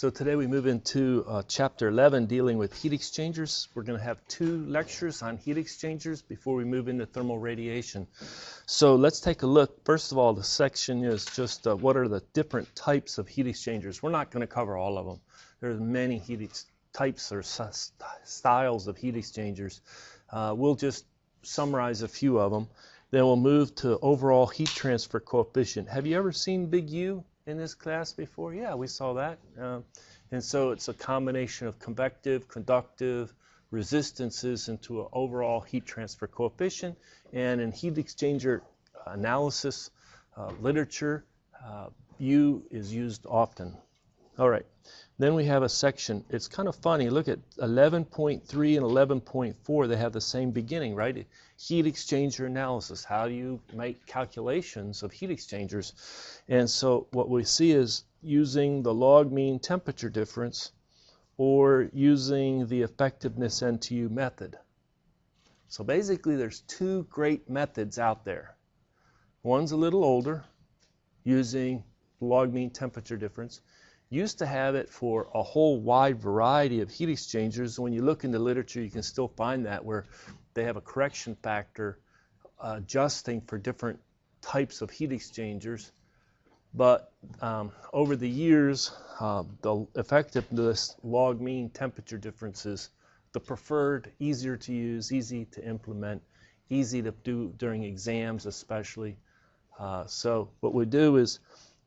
So today we move into Chapter 11 dealing with heat exchangers. We're going to have 2 lectures on heat exchangers before we move into thermal radiation. So let's take a look. First of all, the section is just what are the different types of heat exchangers. We're not going to cover all of them. There's many types or styles of heat exchangers. We'll just summarize a few of them. Then we'll move to overall heat transfer coefficient. Have you ever seen big U in this class before? Yeah, we saw that. And so it's a combination of convective, conductive, resistances into an overall heat transfer coefficient. And in heat exchanger analysis literature, U is used often. All right, then we have a section. It's kind of funny. Look at 11.3 and 11.4. They have the same beginning, right? Heat exchanger analysis. How do you make calculations of heat exchangers? And so what we see is using the log mean temperature difference or using the effectiveness NTU method. So basically there's 2 great methods out there. One's a little older, using log mean temperature difference. Used to have it for a whole wide variety of heat exchangers. When you look in the literature, you can still find that where they have a correction factor adjusting for different types of heat exchangers. But over the years, the effectiveness log mean temperature difference is the preferred, easier to use, easy to implement, easy to do during exams especially. So what we do is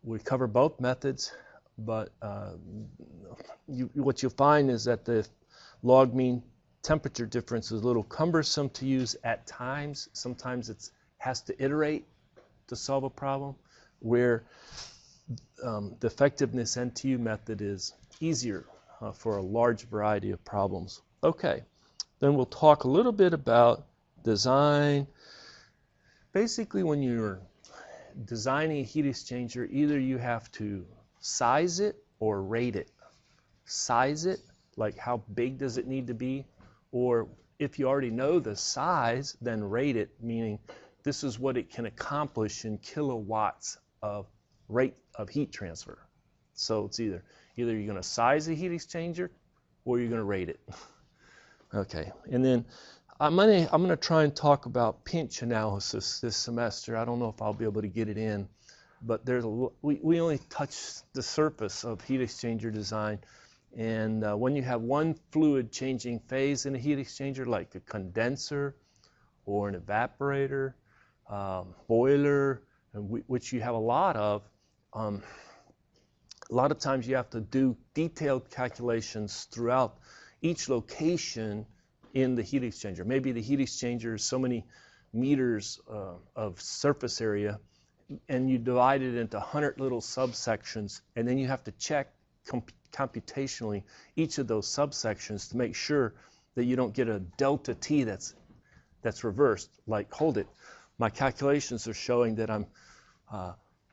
we cover both methods. But what you'll find is that the log mean temperature difference is a little cumbersome to use at times. Sometimes it has to iterate to solve a problem, where the effectiveness NTU method is easier for a large variety of problems. Okay, then we'll talk a little bit about design. Basically, when you're designing a heat exchanger, either you have to size it or rate it. Size it, like how big does it need to be, or if you already know the size, then rate it, meaning this is what it can accomplish in kilowatts of rate of heat transfer. So it's either you're going to size the heat exchanger or you're going to rate it. Okay, and then I'm going to try and talk about pinch analysis this semester. I don't know if I'll be able to get it in. But we only touch the surface of heat exchanger design, and when you have one fluid changing phase in a heat exchanger, like a condenser or an evaporator, boiler, which you have a lot of times you have to do detailed calculations throughout each location in the heat exchanger. Maybe the heat exchanger is so many meters of surface area, and you divide it into 100 little subsections, and then you have to check computationally each of those subsections to make sure that you don't get a delta T that's reversed. Like, hold it, my calculations are showing that I'm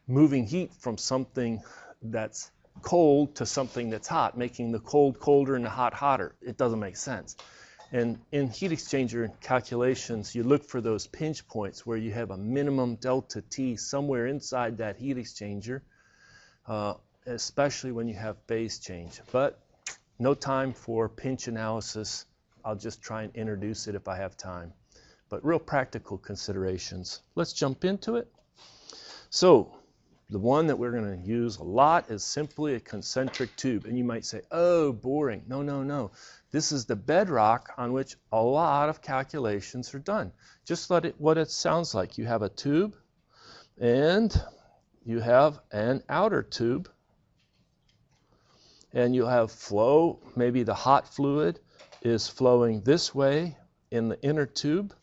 moving heat from something that's cold to something that's hot, making the cold colder and the hot hotter. It doesn't make sense. And in heat exchanger calculations, you look for those pinch points where you have a minimum delta T somewhere inside that heat exchanger, especially when you have phase change. But no time for pinch analysis. I'll just try and introduce it if I have time. But real practical considerations. Let's jump into it. So the one that we're going to use a lot is simply a concentric tube. And you might say, oh, boring. No, no, no. This is the bedrock on which a lot of calculations are done. Just what it sounds like. You have a tube, and you have an outer tube, and you have flow. Maybe the hot fluid is flowing this way in the inner tube,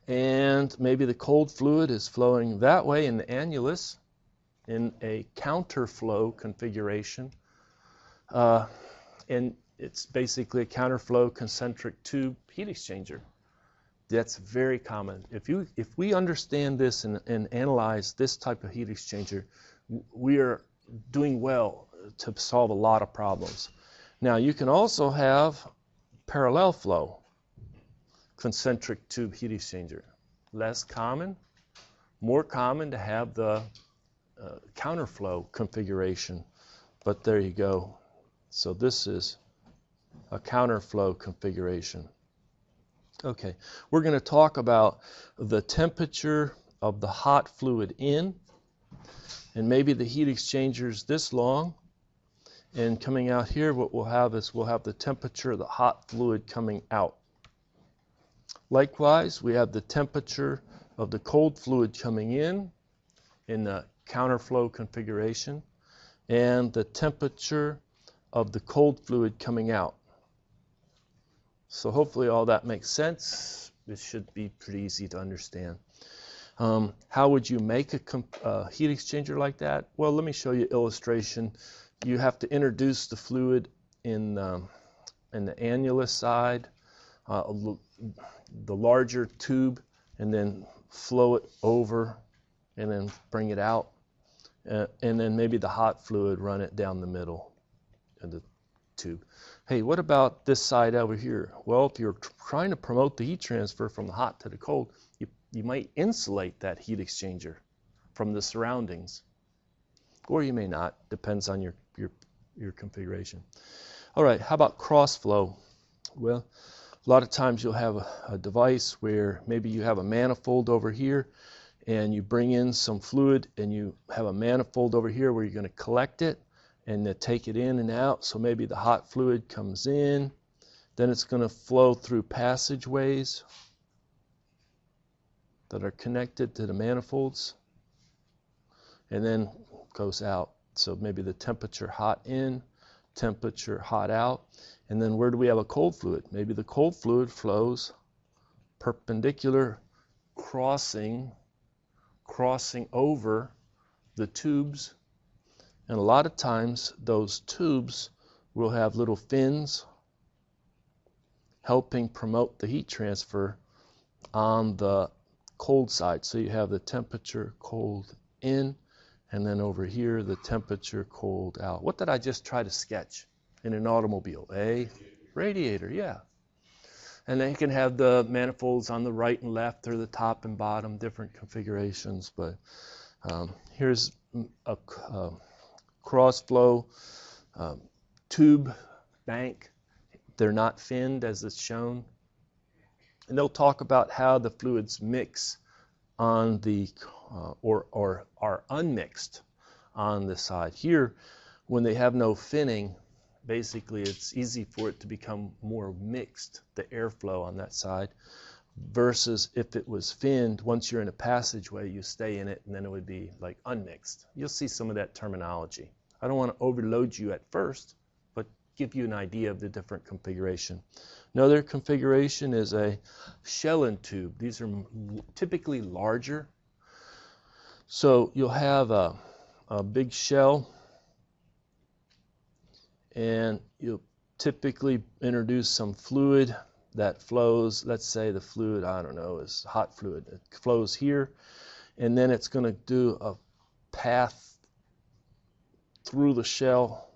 and maybe the cold fluid is flowing that way in the annulus in a counterflow configuration. And it's basically a counterflow concentric tube heat exchanger. That's very common. If we understand this and analyze this type of heat exchanger, we are doing well to solve a lot of problems. Now you can also have parallel flow concentric tube heat exchanger. Less common, more common to have the counterflow configuration. But there you go. So this is a counterflow configuration. Okay, we're going to talk about the temperature of the hot fluid in, and maybe the heat exchangers this long, and coming out here what we'll have is we'll have the temperature of the hot fluid coming out. Likewise, we have the temperature of the cold fluid coming in the counterflow configuration, and the temperature of the cold fluid coming out. So hopefully all that makes sense. It should be pretty easy to understand. How would you make a heat exchanger like that? Well, let me show you an illustration. You have to introduce the fluid in the annulus side, the larger tube, and then flow it over and then bring it out. And then maybe the hot fluid, run it down the middle of the tube. Hey, what about this side over here? Well, if you're trying to promote the heat transfer from the hot to the cold, you might insulate that heat exchanger from the surroundings. Or you may not, depends on your configuration. All right, how about cross flow? Well, a lot of times you'll have a device where maybe you have a manifold over here and you bring in some fluid and you have a manifold over here where you're going to collect it and then take it in and out. So maybe the hot fluid comes in, then it's going to flow through passageways that are connected to the manifolds and then goes out. So maybe the temperature hot in, temperature hot out, and then where do we have a cold fluid? Maybe the cold fluid flows perpendicular, crossing over the tubes. And a lot of times those tubes will have little fins helping promote the heat transfer on the cold side. So you have the temperature cold in, and then over here the temperature cold out. What did I just try to sketch in an automobile? A radiator, yeah. And then you can have the manifolds on the right and left, or the top and bottom, different configurations. But here's a cross-flow tube bank. They're not finned as it's shown. And they'll talk about how the fluids mix on the, or are unmixed on the side. Here, when they have no finning, basically it's easy for it to become more mixed, the airflow on that side, versus if it was finned, once you're in a passageway, you stay in it, and then it would be like unmixed. You'll see some of that terminology. I don't want to overload you at first, but give you an idea of the different configuration. Another configuration is a shell-end tube. These are typically larger. So you'll have a big shell, and you'll typically introduce some fluid that flows. Let's say the fluid, I don't know, is hot fluid. It flows here, and then it's going to do a path through the shell,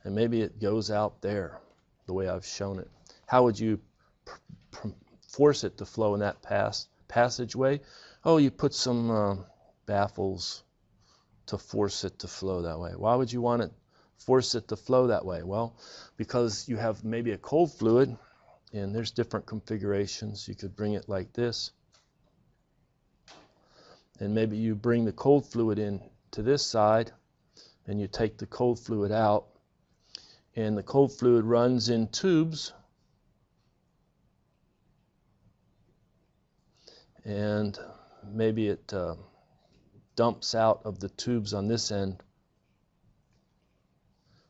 and maybe it goes out there the way I've shown it. How would you force it to flow in that passageway? Oh, you put some baffles to force it to flow that way. Why would you want to force it to flow that way? Well, because you have maybe a cold fluid, and there's different configurations. You could bring it like this, and maybe you bring the cold fluid in to this side, and you take the cold fluid out, and the cold fluid runs in tubes, and maybe it dumps out of the tubes on this end.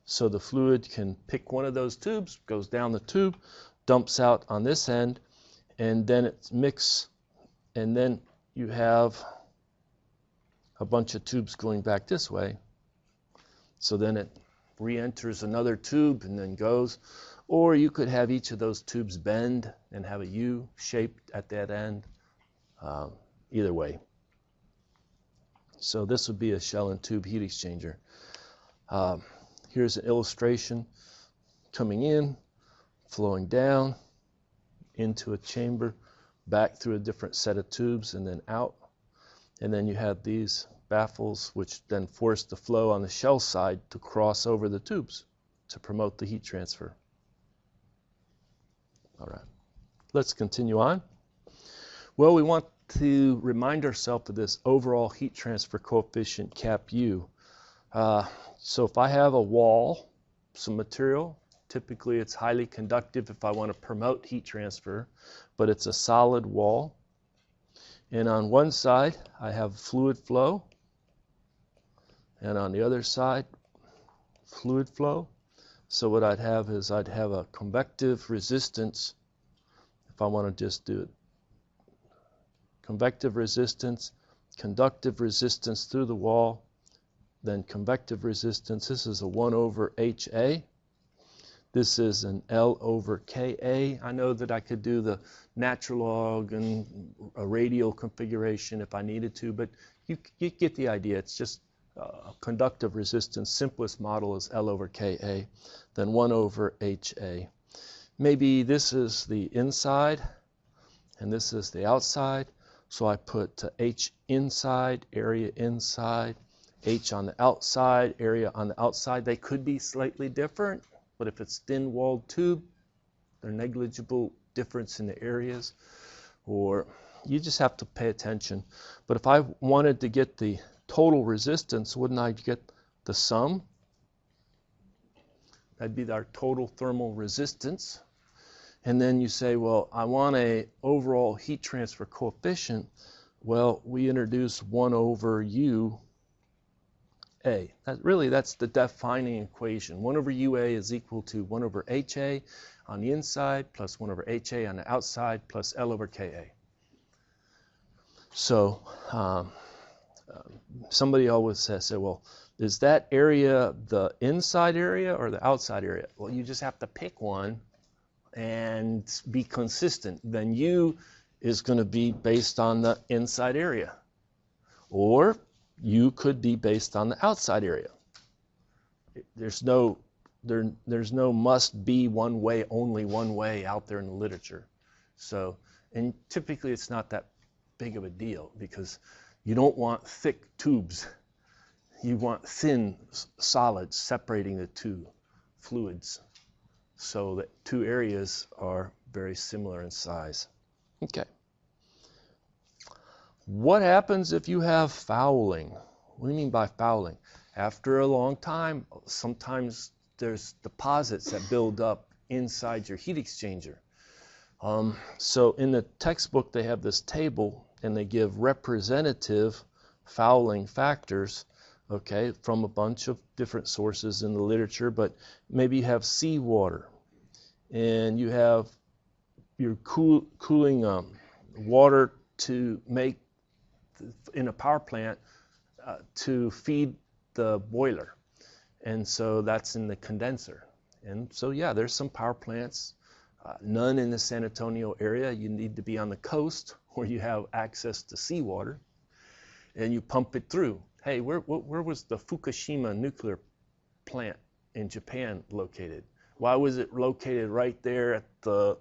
So the fluid can pick one of those tubes, goes down the tube, dumps out on this end, and then it's mixed, and then you have a bunch of tubes going back this way. So then it re-enters another tube and then goes. Or you could have each of those tubes bend and have a U shaped at that end. Either way. So this would be a shell and tube heat exchanger. Here's an illustration coming in, flowing down into a chamber, back through a different set of tubes, and then out. And then you have these baffles, which then force the flow on the shell side to cross over the tubes to promote the heat transfer. All right, let's continue on. Well, we want to remind ourselves of this overall heat transfer coefficient, cap U. So if I have a wall, some material, typically it's highly conductive if I want to promote heat transfer, but it's a solid wall. And on one side, I have fluid flow, and on the other side, fluid flow. So what I'd have is I'd have a convective resistance, if I want to just do it. Convective resistance, conductive resistance through the wall, then convective resistance. This is a 1 over HA. This is an L over KA. I know that I could do the natural log and a radial configuration if I needed to, but you get the idea. It's just conductive resistance. Simplest model is L over KA, then 1 over HA. Maybe this is the inside and this is the outside. So I put H inside, area inside, H on the outside, area on the outside. They could be slightly different, but if it's thin-walled tube, they're negligible difference in the areas, or you just have to pay attention. But if I wanted to get the total resistance, wouldn't I get the sum? That'd be our total thermal resistance. And then you say, well, I want a overall heat transfer coefficient. Well, we introduce 1 over UA. That's the defining equation. 1 over UA is equal to 1 over HA on the inside plus 1 over HA on the outside plus L over KA. So somebody always says, well, is that area the inside area or the outside area? Well, you just have to pick one and be consistent. Then U is going to be based on the inside area, or U could be based on the outside area. There's no must be one way, only one way out there in the literature. So, and typically it's not that big of a deal because you don't want thick tubes. You want thin solids separating the two fluids, so that two areas are very similar in size. Okay. What happens if you have fouling? What do you mean by fouling? After a long time, sometimes there's deposits that build up inside your heat exchanger. So in the textbook they have this table and they give representative fouling factors, okay, from a bunch of different sources in the literature, but maybe you have seawater and you have your cooling water to make in a power plant to feed the boiler, and so that's in the condenser. And so yeah, there's some power plants, none in the San Antonio area. You need to be on the coast where you have access to seawater and you pump it through. Hey, where was the Fukushima nuclear plant in Japan located? Why was it located right there at the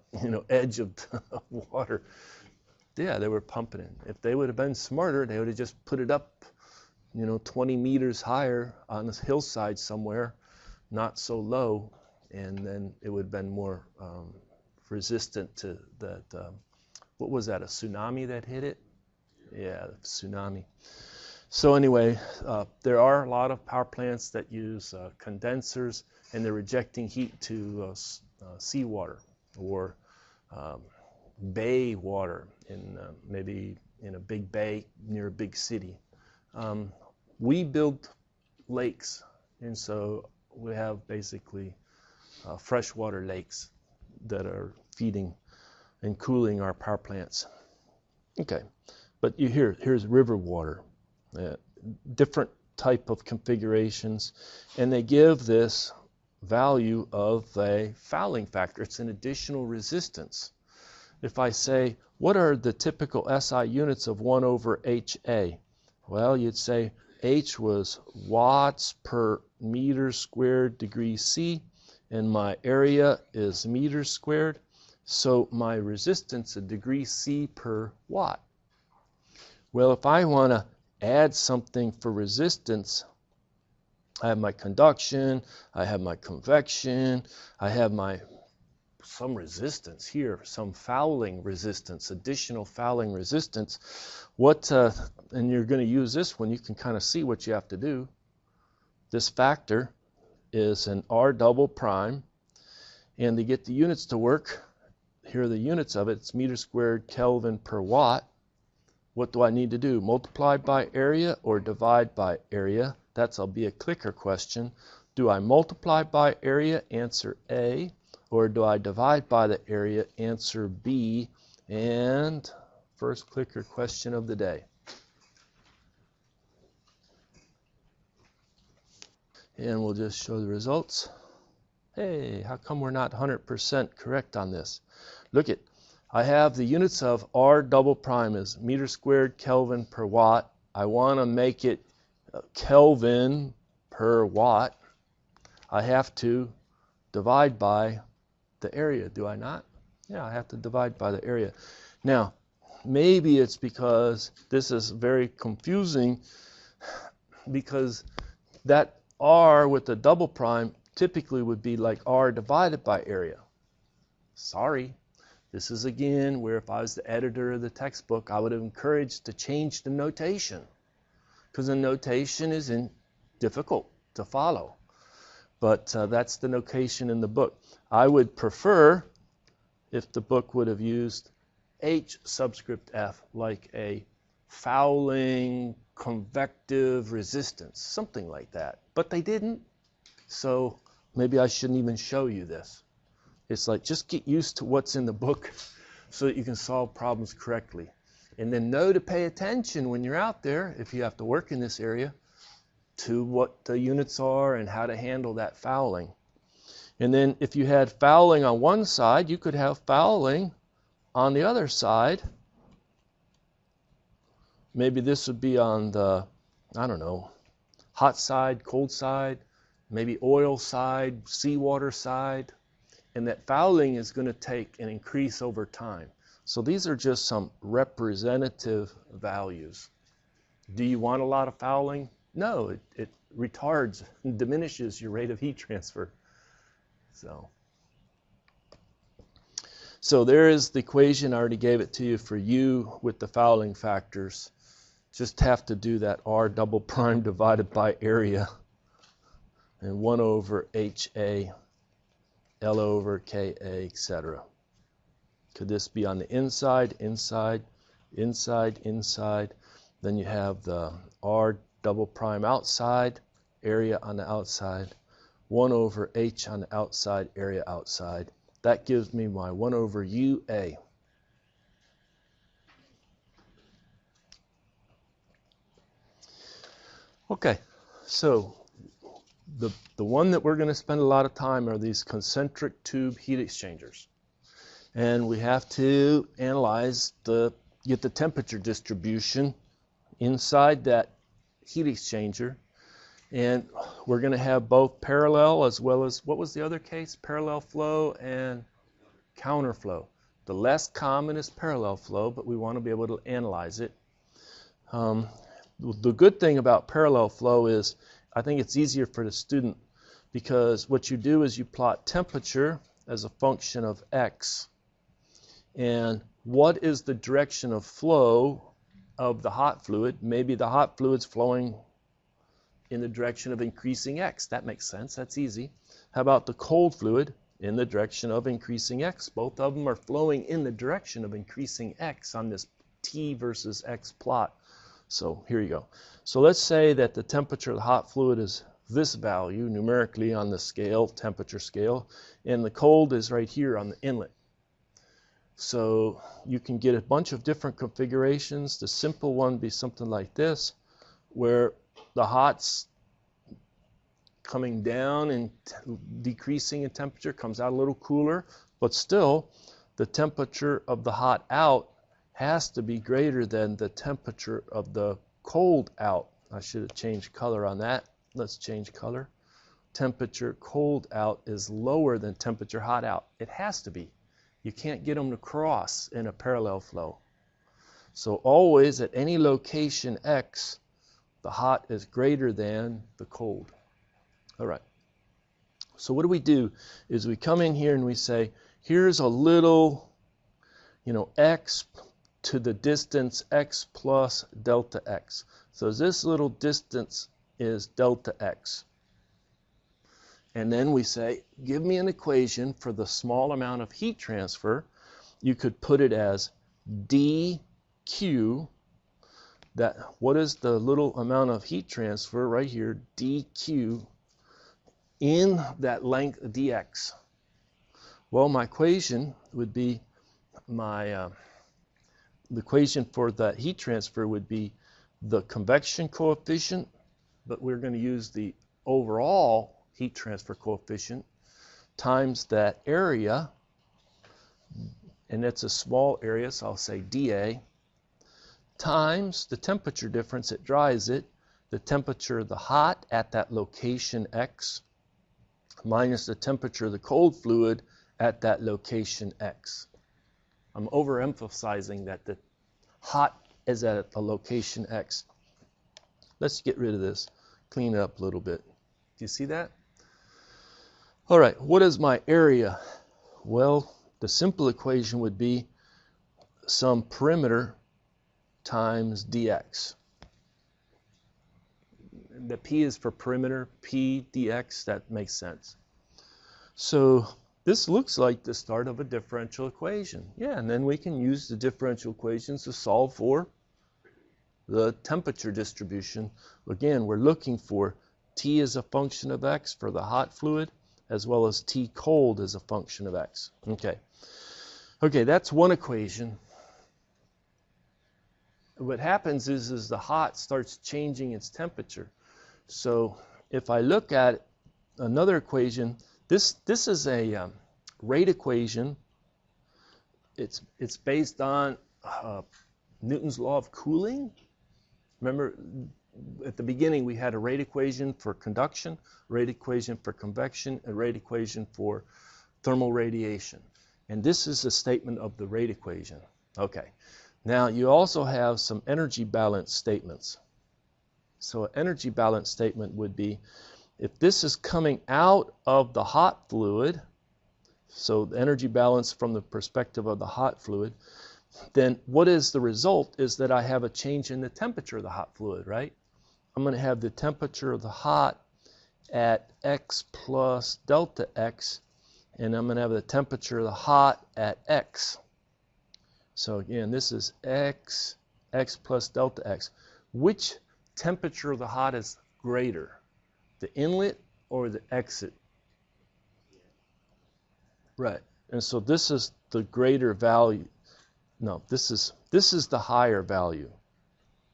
edge of the water? Yeah, they were pumping it. If they would have been smarter, they would have just put it up 20 meters higher on this hillside somewhere, not so low, and then it would have been more resistant to that. What was that, a tsunami that hit it? Yeah, the tsunami. So anyway, there are a lot of power plants that use condensers, and they're rejecting heat to seawater or bay water in maybe in a big bay near a big city. We build lakes, and so we have basically freshwater lakes that are feeding and cooling our power plants. Okay, but here's river water, different type of configurations, and they give this value of a fouling factor. It's an additional resistance. If I say, what are the typical SI units of 1 over HA? Well, you'd say H was watts per meter squared degree C, and my area is meters squared, so my resistance is degree C per watt. Well, if I want to add something for resistance, I have my conduction, I have my convection, I have some resistance here, some fouling resistance, additional fouling resistance. And you're going to use this one, you can kind of see what you have to do. This factor is an R double prime, and to get the units to work, here are the units of it. It's meters squared Kelvin per watt. What do I need to do? Multiply by area or divide by area? That'll be a clicker question. Do I multiply by area? Answer A. Or do I divide by the area? Answer B. And first clicker question of the day. And we'll just show the results. Hey, how come we're not 100% correct on this? Look it. I have the units of R double prime as meters squared Kelvin per watt. I want to make it Kelvin per watt. I have to divide by the area, do I not? Yeah, I have to divide by the area. Now, maybe it's because this is very confusing, because that R with the double prime typically would be like R divided by area. Sorry. This is again where if I was the editor of the textbook, I would have encouraged to change the notation, because the notation is difficult to follow. But that's the notation in the book. I would prefer if the book would have used H subscript F, like a fouling convective resistance, something like that. But they didn't, so maybe I shouldn't even show you this. It's like, just get used to what's in the book so that you can solve problems correctly. And then know to pay attention when you're out there, if you have to work in this area, to what the units are and how to handle that fouling. And then if you had fouling on one side, you could have fouling on the other side. Maybe this would be on the, I don't know, hot side, cold side, maybe oil side, seawater side. And that fouling is going to take and increase over time. So these are just some representative values. Do you want a lot of fouling? No, it retards and diminishes your rate of heat transfer. So there is the equation. I already gave it to you for U with the fouling factors. Just have to do that R double prime divided by area, and 1 over HA, L over KA, etc. Could this be on the inside, inside, inside, inside? Then you have the R double prime outside, area on the outside, 1 over H on the outside, area outside. That gives me my 1 over UA. Okay, so the one that we're going to spend a lot of time are these concentric tube heat exchangers. And we have to analyze get the temperature distribution inside that heat exchanger. And we're going to have both parallel as well as, what was the other case? Parallel flow and counterflow. The less common is parallel flow, but we want to be able to analyze it. The good thing about parallel flow is I think it's easier for the student, because what you do is you plot temperature as a function of x. And what is the direction of flow of the hot fluid? Maybe the hot fluid's flowing in the direction of increasing x. That makes sense. That's easy. How about the cold fluid? In the direction of increasing x. Both of them are flowing in the direction of increasing x on this t versus x plot. So here you go. So let's say that the temperature of the hot fluid is this value numerically on the scale, temperature scale, and the cold is right here on the inlet. So you can get a bunch of different configurations. The simple one would be something like this, where the hot's coming down and decreasing in temperature, comes out a little cooler, but still the temperature of the hot out has to be greater than the temperature of the cold out. I should have changed color on that. Let's change color. Temperature cold out is lower than temperature hot out. It has to be. You can't get them to cross in a parallel flow. So always at any location x, the hot is greater than the cold. All right. So what do is we come in here and we say, here's a little, x to the distance x plus delta x. So this little distance is delta x. And then we say, give me an equation for the small amount of heat transfer. You could put it as dq. What is the little amount of heat transfer right here, dq, in that length dx? Well, my equation would be the equation for the heat transfer would be the convection coefficient, but we're going to use the overall heat transfer coefficient times that area, and it's a small area, so I'll say dA, times the temperature difference, it dries it, the temperature of the hot at that location x, minus the temperature of the cold fluid at that location x. I'm overemphasizing that the hot is at a location x. Let's get rid of this, clean it up a little bit. Do you see that? All right, what is my area? Well, the simple equation would be some perimeter times dx. The P is for perimeter, P dx, that makes sense. So this looks like the start of a differential equation. Yeah, and then we can use the differential equations to solve for the temperature distribution. Again, we're looking for T as a function of x for the hot fluid, as well as T cold as a function of x. Okay, that's one equation. What happens is the hot starts changing its temperature. So if I look at another equation, this is a rate equation. It's based on Newton's law of cooling. Remember, at the beginning we had a rate equation for conduction, rate equation for convection, a rate equation for thermal radiation. And this is a statement of the rate equation. Okay. Now you also have some energy balance statements. So an energy balance statement would be, if this is coming out of the hot fluid, so the energy balance from the perspective of the hot fluid, then what is the result is that I have a change in the temperature of the hot fluid, right? I'm going to have the temperature of the hot at x plus delta x, and I'm going to have the temperature of the hot at x. So again, this is x plus delta x. Which temperature of the hot is greater, the inlet or the exit? Right. And so this is the greater value. No, this is the higher value.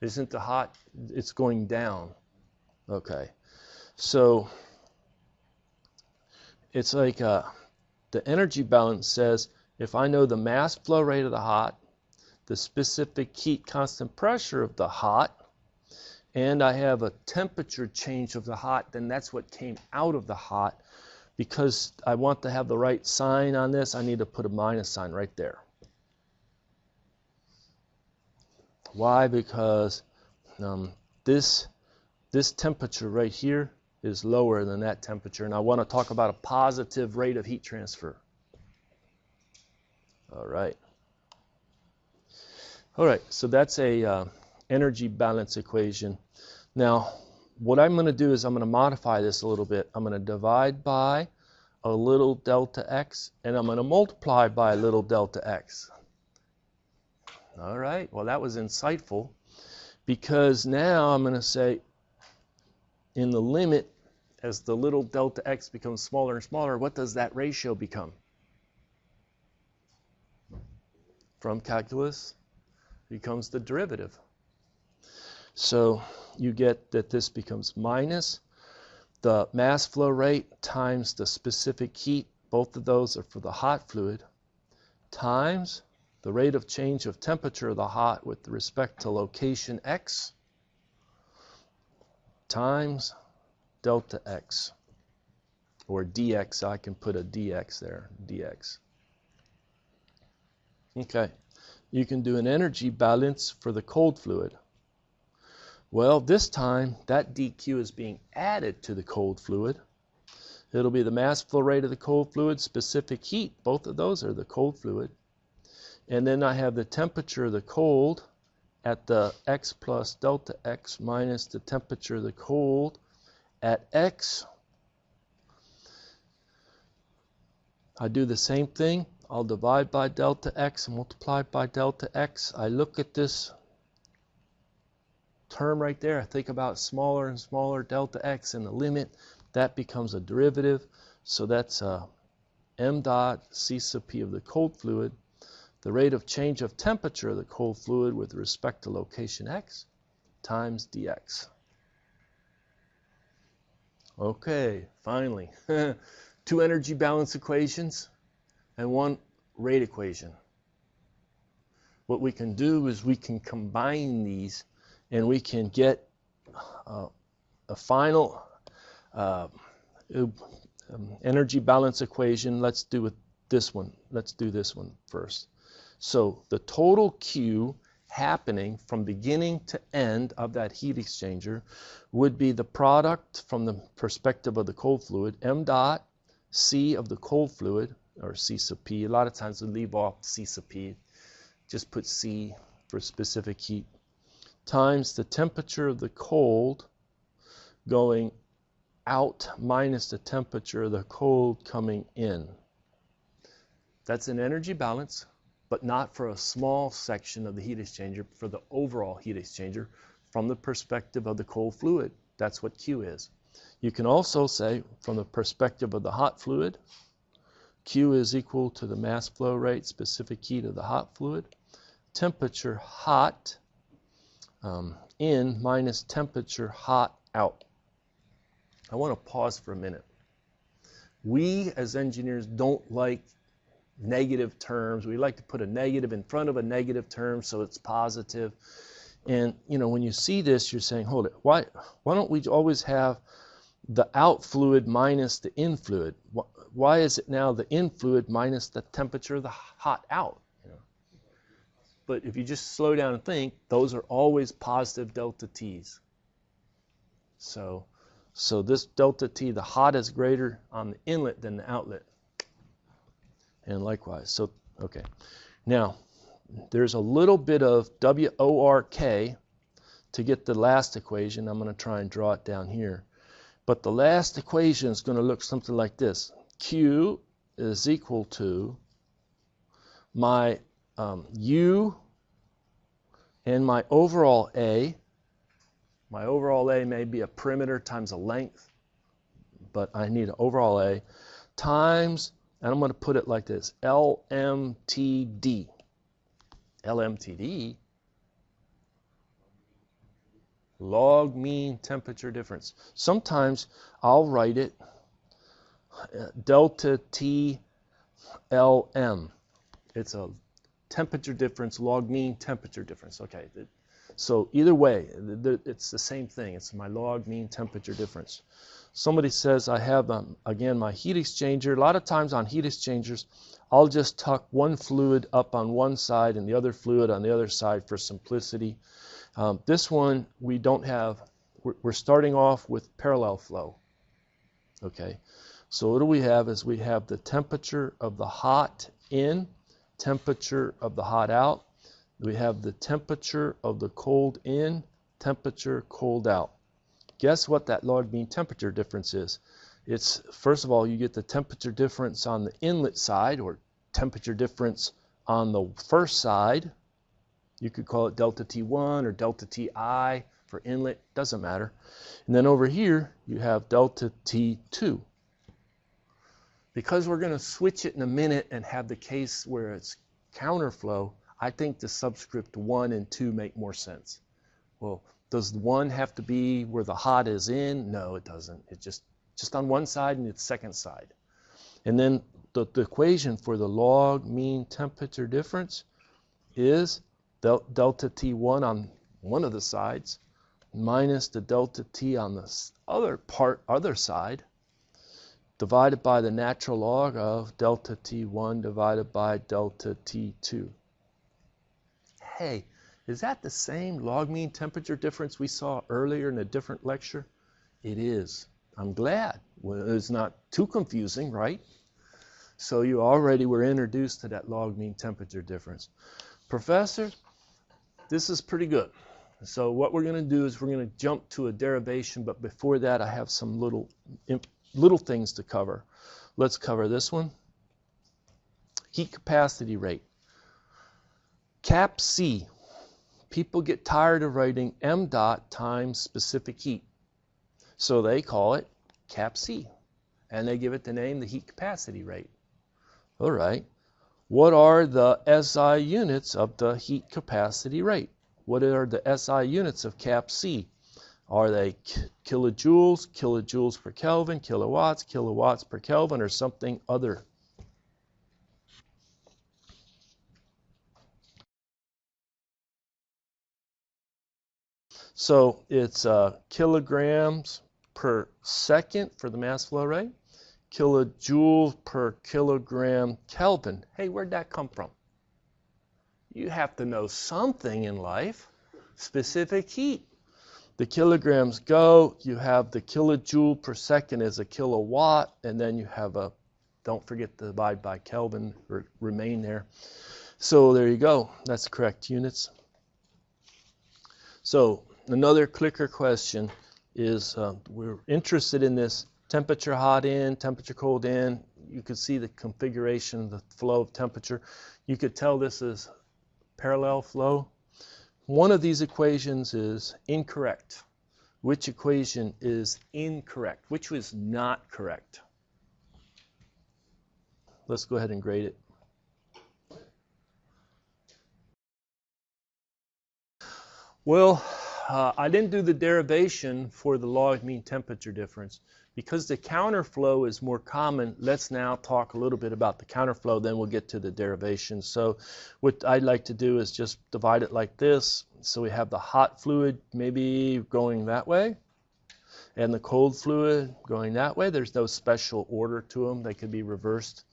Isn't the hot? It's going down. Okay. So it's like the energy balance says, if I know the mass flow rate of the hot, the specific heat constant pressure of the hot, and I have a temperature change of the hot, then that's what came out of the hot. Because I want to have the right sign on this, I need to put a minus sign right there. Why? Because this temperature right here is lower than that temperature, and I want to talk about a positive rate of heat transfer. All right, so that's a energy balance equation. Now, what I'm going to do is I'm going to modify this a little bit. I'm going to divide by a little delta x, and I'm going to multiply by a little delta x. All right, well, that was insightful, because now I'm going to say in the limit, as the little delta x becomes smaller and smaller, what does that ratio become? From calculus becomes the derivative. So you get that this becomes minus the mass flow rate times the specific heat, both of those are for the hot fluid, times the rate of change of temperature of the hot with respect to location x, times delta x, or dx. I can put a dx there, dx. Okay, you can do an energy balance for the cold fluid. Well, this time that dq is being added to the cold fluid. It'll be the mass flow rate of the cold fluid, specific heat. Both of those are the cold fluid. And then I have the temperature of the cold at the x plus delta x minus the temperature of the cold at x. I do the same thing. I'll divide by delta x and multiply by delta x. I look at this term right there. I think about smaller and smaller delta x and the limit. That becomes a derivative. So that's m dot c sub p of the cold fluid, the rate of change of temperature of the cold fluid with respect to location x, times dx. Okay, finally, 2 energy balance equations and 1 rate equation. What we can do is we can combine these and we can get a final energy balance equation. Let's do with this one. Let's do this one first. So the total Q happening from beginning to end of that heat exchanger would be the product from the perspective of the cold fluid, m dot C of the cold fluid, or C sub P. A lot of times we leave off C sub P. Just put C for specific heat, times the temperature of the cold going out minus the temperature of the cold coming in. That's an energy balance, but not for a small section of the heat exchanger, for the overall heat exchanger from the perspective of the cold fluid. That's what Q is. You can also say from the perspective of the hot fluid, Q is equal to the mass flow rate, specific heat of the hot fluid, temperature hot in minus temperature hot out. I want to pause for a minute. We as engineers don't like negative terms. We like to put a negative in front of a negative term so it's positive. And you know, when you see this, you're saying, hold it, why don't we always have the out fluid minus the in fluid? Why is it now the in fluid minus the temperature of the hot out? You know? But if you just slow down and think, those are always positive delta T's. So this delta T, the hot is greater on the inlet than the outlet. And likewise. So, okay. Now, there's a little bit of WORK to get the last equation. I'm going to try and draw it down here. But the last equation is going to look something like this. Q is equal to my U and my overall A. My overall A may be a perimeter times a length, but I need an overall A, times, and I'm going to put it like this, LMTD. LMTD, log mean temperature difference. Sometimes I'll write it delta T LM. It's a temperature difference, log mean temperature difference. Okay. So either way, it's the same thing. It's my log mean temperature difference. Somebody says I have, again, my heat exchanger. A lot of times on heat exchangers, I'll just tuck one fluid up on one side and the other fluid on the other side for simplicity. This one, we don't have, we're starting off with parallel flow. Okay, so what do we have is we have the temperature of the hot in, temperature of the hot out. We have the temperature of the cold in, temperature cold out. Guess what that log mean temperature difference is? It's, first of all, you get the temperature difference on the inlet side, or temperature difference on the first side. You could call it delta T1 or delta Ti for inlet, doesn't matter. And then over here, you have delta T2. Because we're going to switch it in a minute and have the case where it's counterflow, I think the subscript 1 and 2 make more sense. Well, does the 1 have to be where the hot is in? No, it doesn't. It's just on one side and it's second side. And then the equation for the log mean temperature difference is delta T1 on one of the sides minus the delta T on the other side, divided by the natural log of delta T1 divided by delta T2. Hey, Is that the same log mean temperature difference we saw earlier in a different lecture? It is. I'm glad. Well, it's not too confusing, right? So you already were introduced to that log mean temperature difference. Professor, this is pretty good. So what we're going to do is we're going to jump to a derivation, but before that I have some little things to cover. Let's cover this one. Heat capacity rate. Cap C. People get tired of writing m dot times specific heat. So they call it Cap C. And they give it the name the heat capacity rate. All right. What are the SI units of the heat capacity rate? What are the SI units of Cap C? Are they kilojoules, kilojoules per Kelvin, kilowatts, kilowatts per Kelvin, or something other? So it's kilograms per second for the mass flow rate, kilojoules per kilogram Kelvin. Hey, where'd that come from? You have to know something in life. Specific heat. The kilograms go, you have the kilojoule per second as a kilowatt, and then you have a, don't forget to divide by Kelvin, or remain there. So there you go. That's the correct units. So another clicker question is, we're interested in this temperature hot in, temperature cold in. You could see the configuration, the flow of temperature. You could tell this is parallel flow. One of these equations is incorrect. Which equation is incorrect? Which was not correct? Let's go ahead and grade it. Well, I didn't do the derivation for the log mean temperature difference. Because the counterflow is more common, let's now talk a little bit about the counterflow, then we'll get to the derivation. So what I'd like to do is just divide it like this. So we have the hot fluid maybe going that way, and the cold fluid going that way. There's no special order to them. They could be reversed.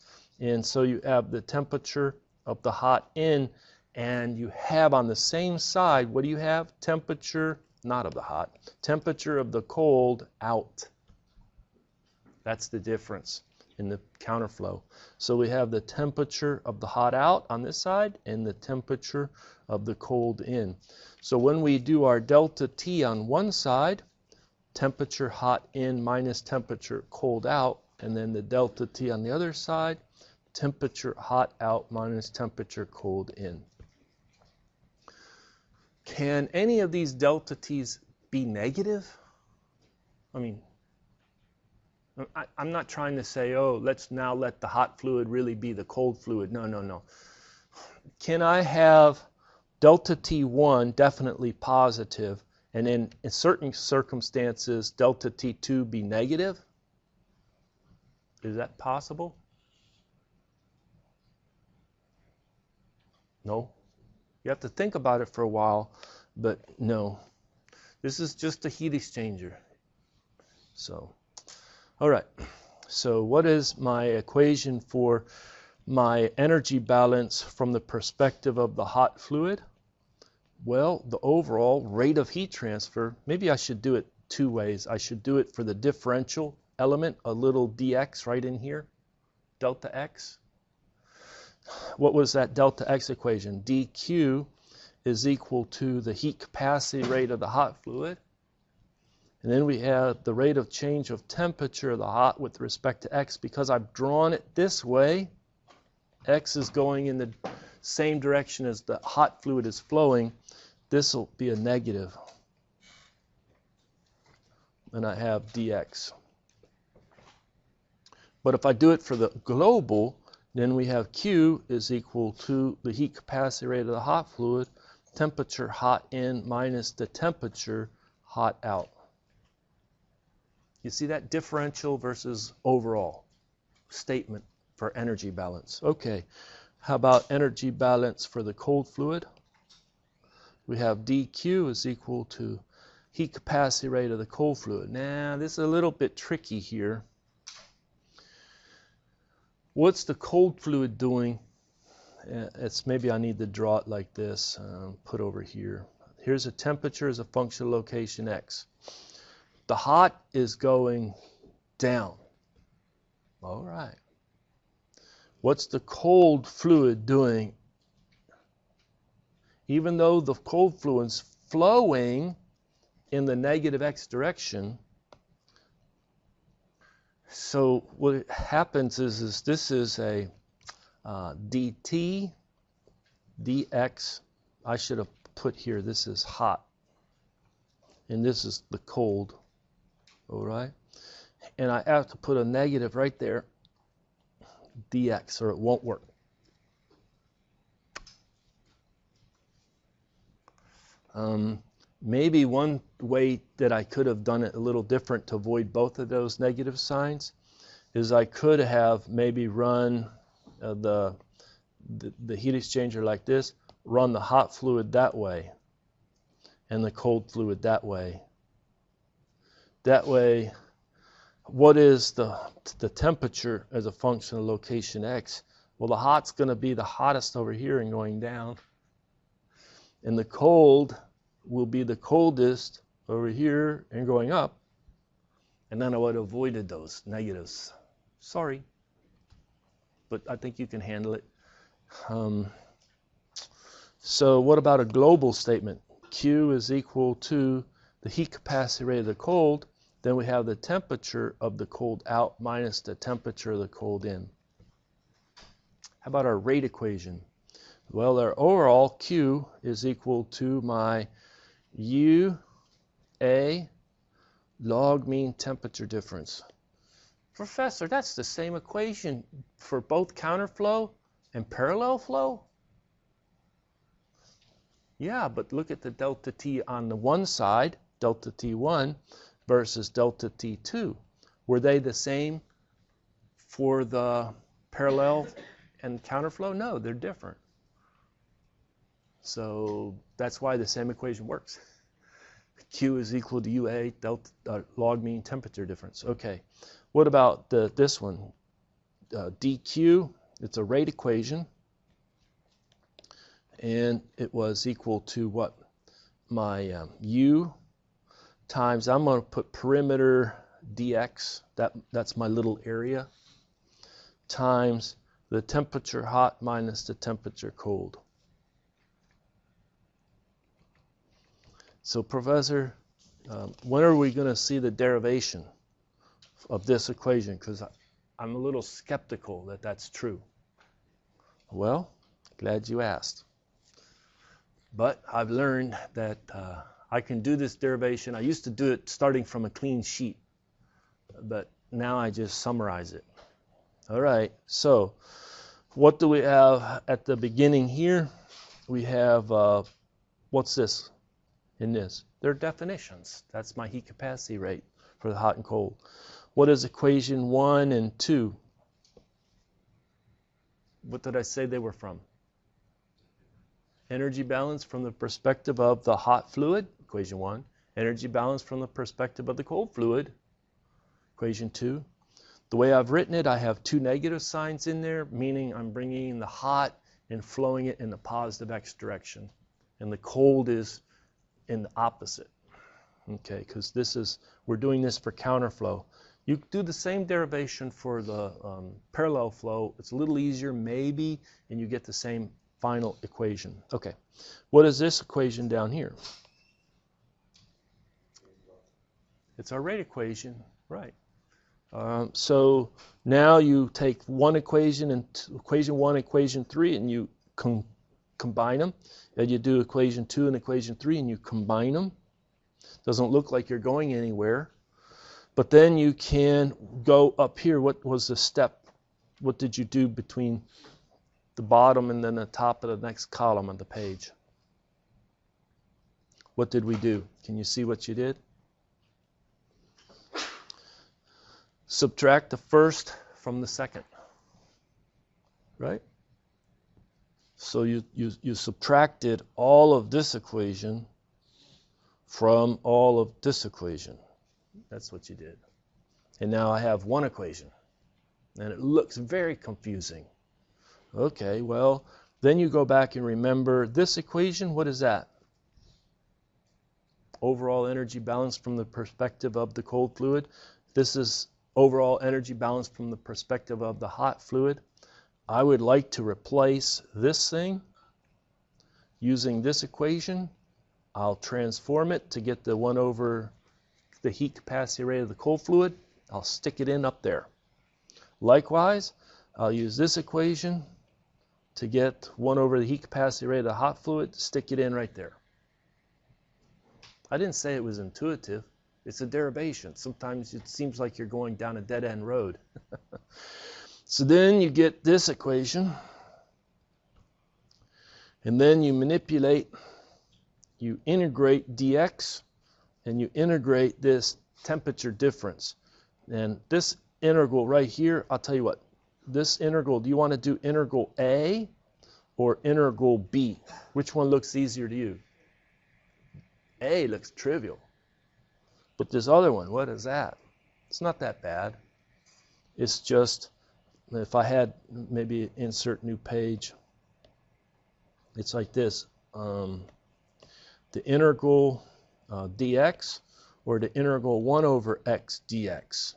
And so you have the temperature of the hot in, and you have on the same side, what do you have? Temperature, not of the hot, temperature of the cold out. That's the difference in the counterflow. So we have the temperature of the hot out on this side and the temperature of the cold in. So when we do our delta T on one side, temperature hot in minus temperature cold out, and then the delta T on the other side, temperature hot out minus temperature cold in. Can any of these delta T's be negative? I mean, I'm not trying to say, oh, let's now let the hot fluid really be the cold fluid. No, no, no. Can I have delta T1 definitely positive, and in certain circumstances, delta T2 be negative? Is that possible? No. You have to think about it for a while, but no. This is just a heat exchanger. So. All right, so what is my equation for my energy balance from the perspective of the hot fluid? Well, the overall rate of heat transfer, maybe I should do it two ways. I should do it for the differential element, a little dx right in here, delta x. What was that delta x equation? dq is equal to the heat capacity rate of the hot fluid. And then we have the rate of change of temperature of the hot with respect to x. Because I've drawn it this way, x is going in the same direction as the hot fluid is flowing. This will be a negative. And I have dx. But if I do it for the global, then we have q is equal to the heat capacity rate of the hot fluid, temperature hot in minus the temperature hot out. You see that differential versus overall statement for energy balance. Okay, how about energy balance for the cold fluid? We have dq is equal to heat capacity rate of the cold fluid. Now, this is a little bit tricky here. What's the cold fluid doing it's maybe I need to draw it like this, put over here. Here's a temperature as a function of location x. The hot is going down. All right. What's the cold fluid doing? Even though the cold fluid's flowing in the negative x direction, so what happens is this is a dt dx. I should have put here, this is hot, and this is the cold, all right? And I have to put a negative right there, dx, or it won't work. Maybe one way that I could have done it a little different to avoid both of those negative signs is I could have maybe run the heat exchanger like this, run the hot fluid that way and the cold fluid that way. That way, what is the temperature as a function of location x? Well, the hot's going to be the hottest over here and going down, and the cold will be the coldest over here and going up, and then I would have avoided those negatives. Sorry, but I think you can handle it. So what about a global statement? Q is equal to the heat capacity rate of the cold. Then we have the temperature of the cold out minus the temperature of the cold in. How about our rate equation? Well, our overall Q is equal to my UA log mean temperature difference. Professor, that's the same equation for both counterflow and parallel flow? Yeah, but look at the delta T on the one side, delta T1, versus delta T2. Were they the same for the parallel and counterflow? No, they're different. So that's why the same equation works. Q is equal to UA delta log mean temperature difference. Okay, what about this one? dQ, it's a rate equation, and it was equal to what? My U times, I'm going to put perimeter dx, that's my little area, times the temperature hot minus the temperature cold. So Professor, when are we going to see the derivation of this equation? Because I'm a little skeptical that that's true. Well, glad you asked. But I've learned that I can do this derivation. I used to do it starting from a clean sheet, but now I just summarize it. All right, so what do we have at the beginning here? We have, what's this in this? They're definitions. That's my heat capacity rate for the hot and cold. What is equation 1 and 2? What did I say they were from? Energy balance from the perspective of the hot fluid, equation 1. Energy balance from the perspective of the cold fluid, equation 2. The way I've written it, I have two negative signs in there, meaning I'm bringing in the hot and flowing it in the positive x direction. And the cold is in the opposite. Okay, because this is, we're doing this for counterflow. You do the same derivation for the parallel flow. It's a little easier maybe, and you get the same final equation. Okay, what is this equation down here? It's our rate equation, right? So now you take one equation and equation 1, equation 3, and you combine them. And you do equation 2 and equation 3, and you combine them. Doesn't look like you're going anywhere. But then you can go up here. What was the step? What did you do between the bottom and then the top of the next column on the page? What did we do? Can you see what you did? Subtract the first from the second, right? So you subtracted all of this equation from all of this equation. That's what you did. And now I have one equation, and it looks very confusing. Okay, well, Then you go back and remember this equation. What is that? Overall energy balance from the perspective of the cold fluid. This is overall energy balance from the perspective of the hot fluid. I would like to replace this thing using this equation. I'll transform it to get the 1 over the heat capacity rate of the cold fluid. I'll stick it in up there. Likewise, I'll use this equation to get 1 over the heat capacity rate of the hot fluid, stick it in right there. I didn't say it was intuitive. It's a derivation. Sometimes it seems like you're going down a dead-end road. So then you get this equation, and then you manipulate, you integrate dx, and you integrate this temperature difference. And this integral right here, I'll tell you what, this integral, do you want to do integral A or integral B? Which one looks easier to you? A looks trivial. But this other one, what is that? It's not that bad. It's just, if I had maybe insert new page, it's like this. The integral dx or the integral 1 over x dx.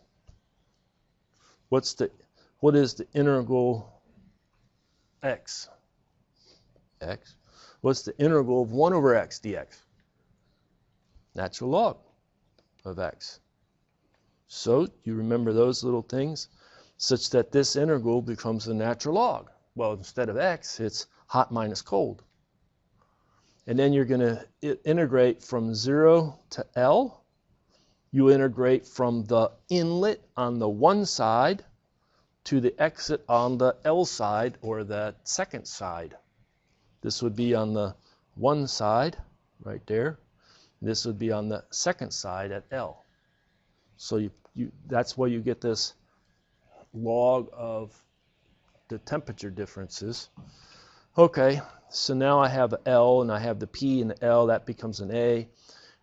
What is the integral x? X. What's the integral of 1 over x dx? Natural log of x. So you remember those little things such that this integral becomes the natural log. Well, instead of x, it's hot minus cold. And then you're going to integrate from 0 to L. You integrate from the inlet on the one side to the exit on the L side, or the second side. This would be on the one side right there. This would be on the second side at L. So that's where you get this log of the temperature differences. Okay, so now I have L and I have the P and the L, that becomes an A,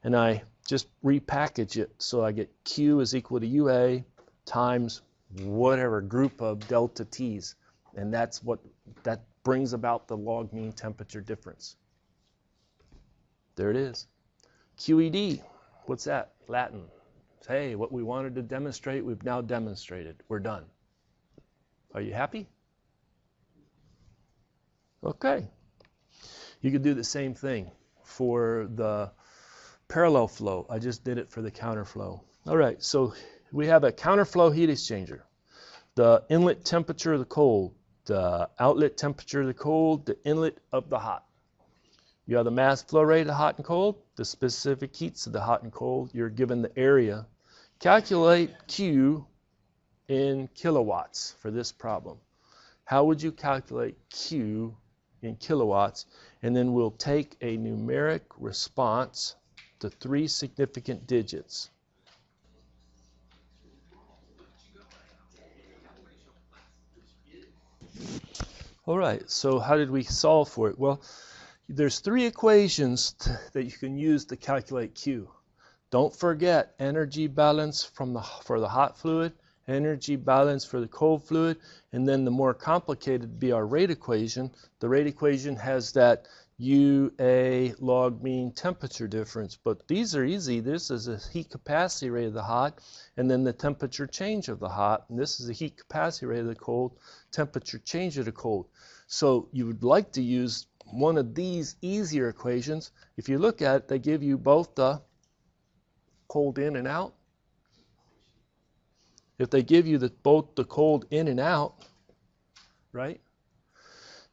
and I just repackage it so I get Q is equal to UA times whatever group of delta T's, and that brings about the log mean temperature difference. There it is. QED, what's that? Latin. Hey, what we wanted to demonstrate, we've now demonstrated. We're done. Are you happy? Okay. You could do the same thing for the parallel flow. I just did it for the counterflow. All right, so we have a counterflow heat exchanger. The inlet temperature of the cold, the outlet temperature of the cold, the inlet of the hot. You have the mass flow rate of the hot and cold, the specific heats of the hot and cold. You're given the area. Calculate Q in kilowatts for this problem. How would you calculate Q in kilowatts? And then we'll take a numeric response to 3 significant digits. All right, so how did we solve for it? Well, there's 3 equations that you can use to calculate Q. Don't forget energy balance for the hot fluid, energy balance for the cold fluid, and then the more complicated would be our rate equation. The rate equation has that UA log mean temperature difference, but these are easy. This is a heat capacity rate of the hot, and then the temperature change of the hot, and this is the heat capacity rate of the cold, temperature change of the cold. So you would like to use one of these easier equations. If you look at it, they give you both the cold in and out. If they give you both the cold in and out, right,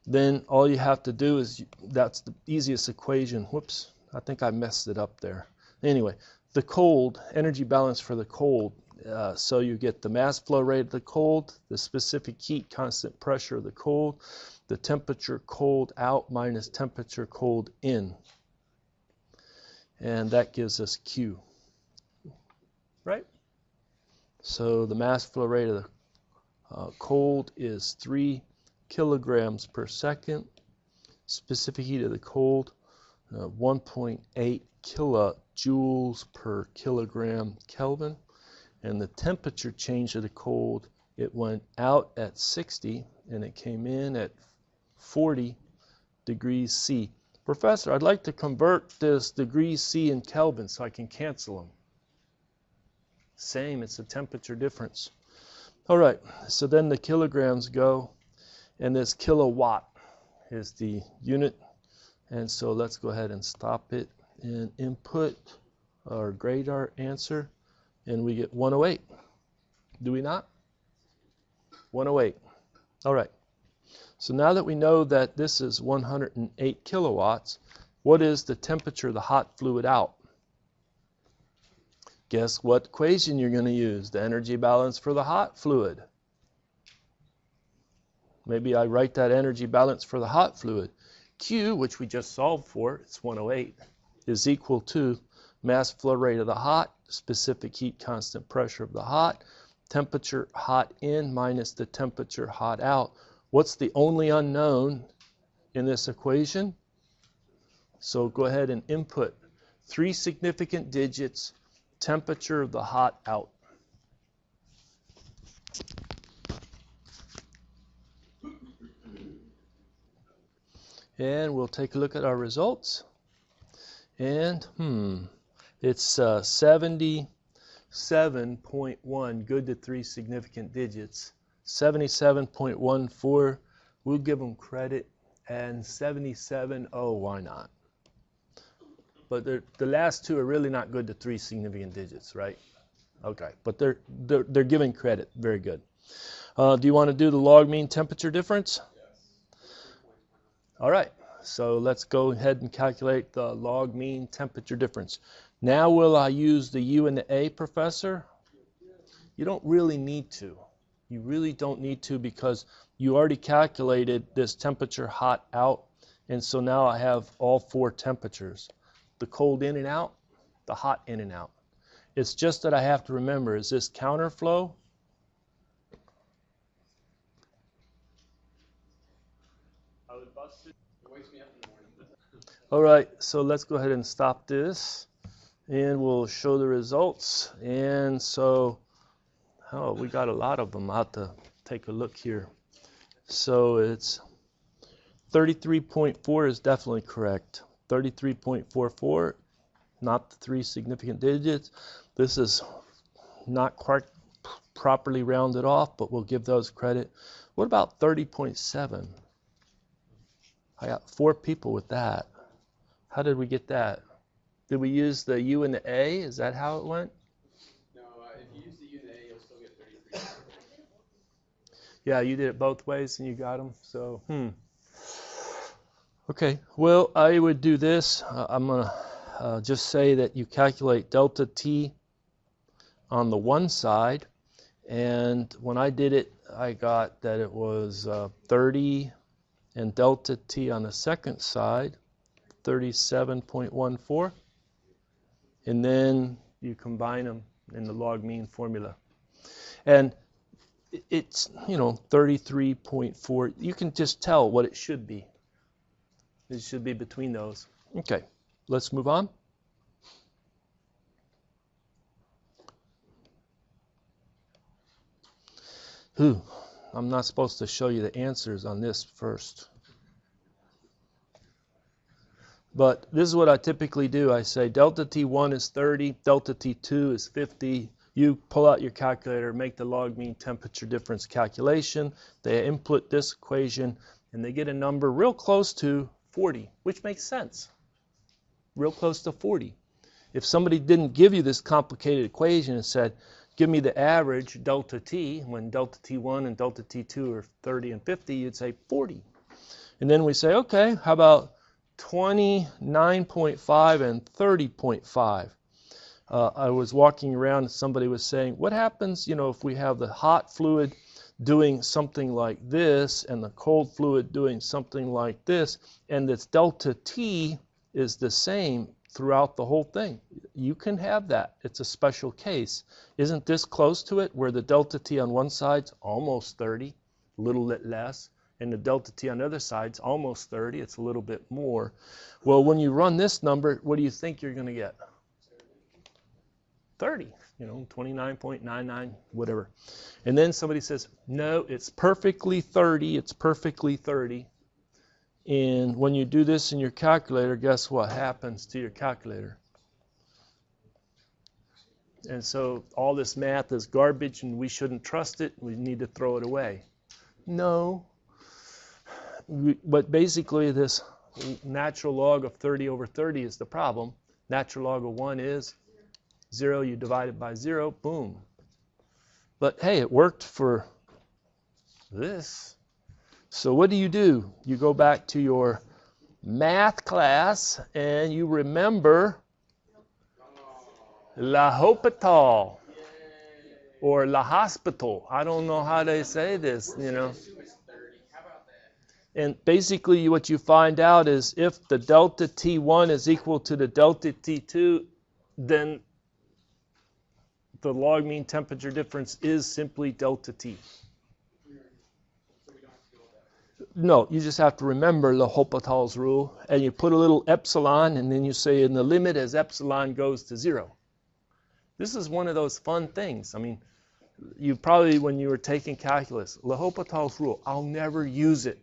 then all you have to do is, that's the easiest equation. Whoops, I think I messed it up there. Anyway, the cold, energy balance for the cold, so you get the mass flow rate of the cold, the specific heat constant pressure of the cold, the temperature cold out minus temperature cold in. And that gives us Q, right? So the mass flow rate of the cold is 3 kilograms per second. Specific heat of the cold, 1.8 kilojoules per kilogram Kelvin. And the temperature change of the cold, it went out at 60 and it came in at 40 degrees C. Professor, I'd like to convert this degrees C in Kelvin so I can cancel them. Same, it's a temperature difference. All right, so then the kilograms go, and this kilowatt is the unit. And so let's go ahead and stop it and input or grade our answer, and we get 108. Do we not? 108. All right. So now that we know that this is 108 kilowatts, what is the temperature of the hot fluid out? Guess what equation you're going to use? The energy balance for the hot fluid. Maybe I write that energy balance for the hot fluid. Q, which we just solved for, it's 108, is equal to mass flow rate of the hot, specific heat constant pressure of the hot, temperature hot in minus the temperature hot out. What's the only unknown in this equation? So go ahead and input 3 significant digits, temperature of the hot out. And we'll take a look at our results. And it's 77.1, good to 3 significant digits. 77.14, we'll give them credit. And 77, oh, why not? But the last two are really not good to 3 significant digits, right? Okay, but they're giving credit. Very good. Do you want to do the log mean temperature difference? All right, so let's go ahead and calculate the log mean temperature difference. Now will I use the U and the A, Professor? You don't really need to. You really don't need to because you already calculated this temperature hot out, and so now I have all 4 temperatures. The cold in and out, the hot in and out. It's just that I have to remember, is this counterflow? I would bust it. It wakes me up in the morning. All right, so let's go ahead and stop this, and we'll show the results. And so, oh, we got a lot of them. I'll have to take a look here. So it's 33.4 is definitely correct. 33.44, not the 3 significant digits. This is not quite properly rounded off, but we'll give those credit. What about 30.7? I got 4 people with that. How did we get that? Did we use the U and the A? Is that how it went? No, if you use the U and the A, you'll still get 33. Yeah, you did it both ways and you got them. So, Okay, well, I would do this. I'm going to just say that you calculate delta T on the one side. And when I did it, I got that it was 30, and delta T on the second side, 37.14. And then you combine them in the log mean formula. And it's, 33.4. You can just tell what it should be. It should be between those. Okay, let's move on. I'm not supposed to show you the answers on this first. But this is what I typically do. I say delta T1 is 30, delta T2 is 50. You pull out your calculator, make the log mean temperature difference calculation. They input this equation, and they get a number real close to 40, which makes sense. Real close to 40. If somebody didn't give you this complicated equation and said, give me the average delta T, when delta T1 and delta T2 are 30 and 50, you'd say 40. And then we say, okay, how about 29.5 and 30.5? I was walking around and somebody was saying, what happens, if we have the hot fluid doing something like this and the cold fluid doing something like this, and this delta T is the same throughout the whole thing? You can have that. It's a special case. Isn't this close to it, where the delta T on one side's almost 30, a little bit less, and the delta T on the other side's almost 30, it's a little bit more? Well, when you run this number, what do you think you're going to get? 30, 29.99, whatever. And then somebody says, no, it's perfectly 30, it's perfectly 30. And when you do this in your calculator, guess what happens to your calculator? And so all this math is garbage and we shouldn't trust it. We need to throw it away. No. But basically this natural log of 30 over 30 is the problem. Natural log of 1 is 0. You divide it by 0. Boom. But hey, it worked for this. So what do? You go back to your math class and you remember La Hospital or La Hospital. I don't know how they say this, you know. And basically what you find out is if the delta T1 is equal to the delta T2, then the log mean temperature difference is simply delta T. No, you just have to remember L'Hopital's rule, and you put a little epsilon, and then you say in the limit as epsilon goes to 0. This is one of those fun things. I mean, you probably, when you were taking calculus, L'Hopital's rule, I'll never use it.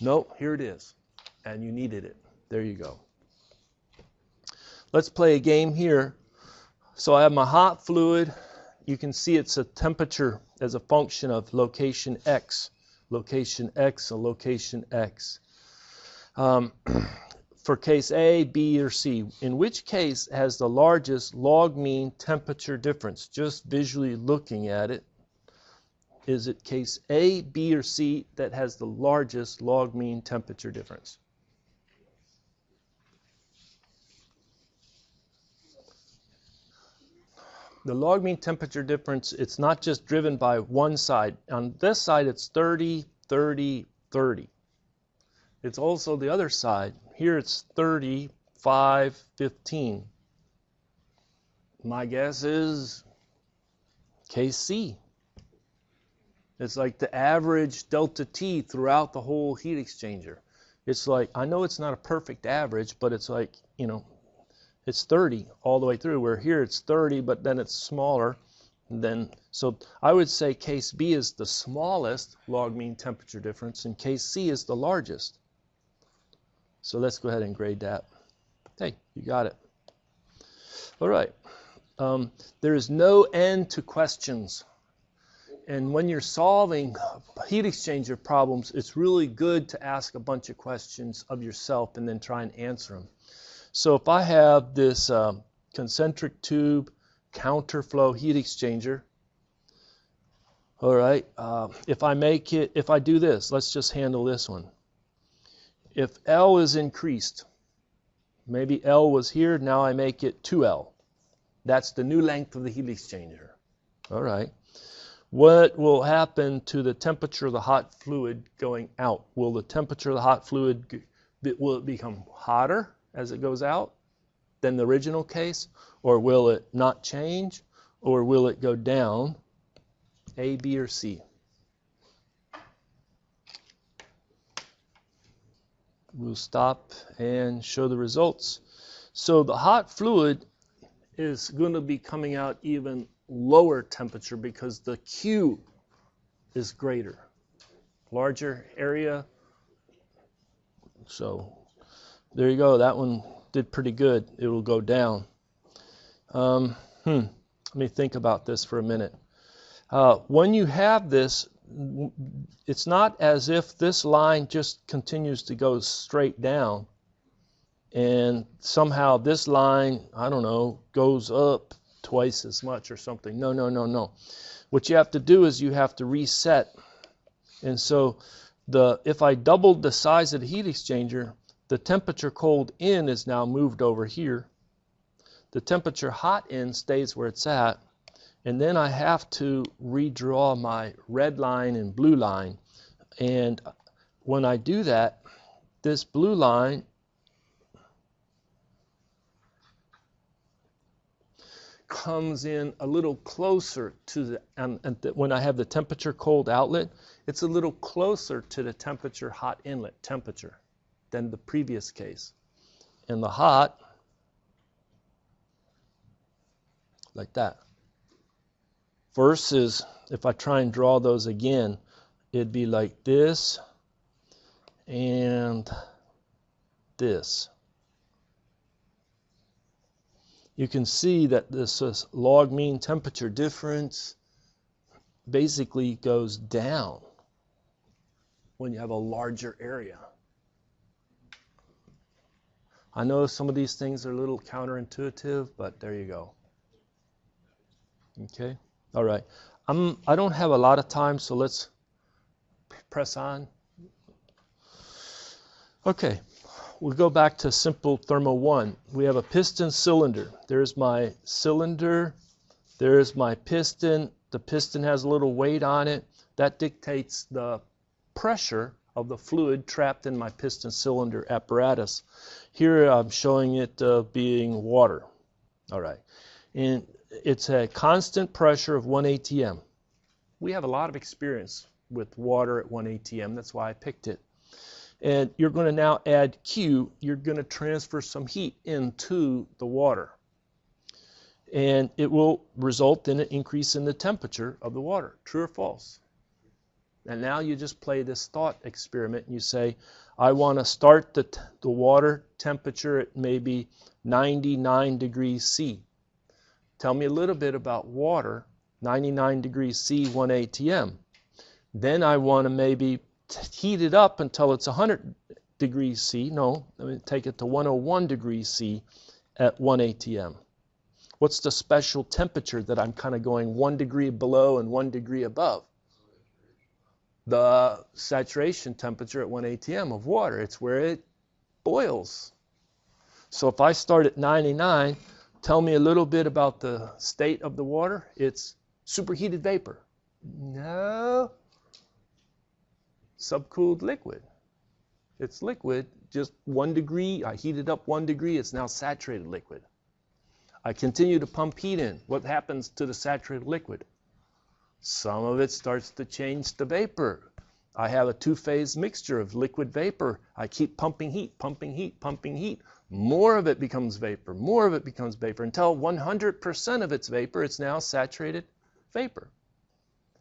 Nope, here it is, and you needed it. There you go. Let's play a game here. So I have my hot fluid. You can see it's a temperature as a function of location x. Location x and location x. For case A, B, or C, in which case has the largest log mean temperature difference? Just visually looking at it, is it case A, B, or C that has the largest log mean temperature difference? The log mean temperature difference, it's not just driven by one side. On this side, it's 30, 30, 30. It's also the other side. Here it's 30, 5, 15. My guess is case C. It's like the average delta T throughout the whole heat exchanger. It's like, I know it's not a perfect average, but it's like, you know, it's 30 all the way through, where here it's 30, but then it's smaller. And then, so I would say case B is the smallest log mean temperature difference, and case C is the largest. So let's go ahead and grade that. Hey, you got it. All right. There is no end to questions. And when you're solving heat exchanger problems, it's really good to ask a bunch of questions of yourself and then try and answer them. So if I have this concentric tube counterflow heat exchanger, all right, if I do this, let's just handle this one. If L is increased, maybe L was here, now I make it 2L. That's the new length of the heat exchanger. All right. What will happen to the temperature of the hot fluid going out? Will the temperature of the hot fluid, will it become hotter as it goes out than the original case? Or will it not change? Or will it go down? A, B, or C? We'll stop and show the results. So the hot fluid is going to be coming out even lower temperature because the Q is greater. Larger area. So there you go. That one did pretty good. It will go down. Let me think about this for a minute. When you have this, it's not as if this line just continues to go straight down and somehow this line, I don't know, goes up twice as much or something. No, no, no, no. What you have to do is you have to reset. And so if I doubled the size of the heat exchanger, the temperature cold in is now moved over here. The temperature hot in stays where it's at. And then I have to redraw my red line and blue line. And when I do that, this blue line comes in a little closer to the, when I have the temperature cold outlet, it's a little closer to the temperature hot inlet temperature than the previous case. And the hot, like that. Versus, if I try and draw those again, it'd be like this and this. You can see that this log mean temperature difference basically goes down when you have a larger area. I know some of these things are a little counterintuitive, but there you go. Okay, all right. I don't have a lot of time, so let's press on. Okay, we'll go back to simple thermo 1. We have a piston cylinder. There's my cylinder. There's my piston. The piston has a little weight on it. That dictates the pressure of the fluid trapped in my piston cylinder apparatus. Here I'm showing it being water. All right. And it's a constant pressure of 1 atm. We have a lot of experience with water at 1 atm. That's why I picked it. And you're going to now add Q. You're going to transfer some heat into the water. And it will result in an increase in the temperature of the water. True or false? And now you just play this thought experiment and you say, I want to start the water temperature at maybe 99 degrees C. Tell me a little bit about water, 99 degrees C, 1 atm. Then I want to maybe heat it up until it's 100 degrees C. No, let me take it to 101 degrees C at 1 atm. What's the special temperature that I'm kind of going 1 degree below and 1 degree above? The saturation temperature at 1 atm of water. It's where it boils. So if I start at 99, tell me a little bit about the state of the water. It's superheated vapor. No. Subcooled liquid. It's liquid, just 1 degree. I heat it up 1 degree. It's now saturated liquid. I continue to pump heat in. What happens to the saturated liquid? Some of it starts to change to vapor. I have a two-phase mixture of liquid vapor. I keep pumping heat, pumping heat, pumping heat. More of it becomes vapor, more of it becomes vapor, until 100% of it's vapor. It's now saturated vapor.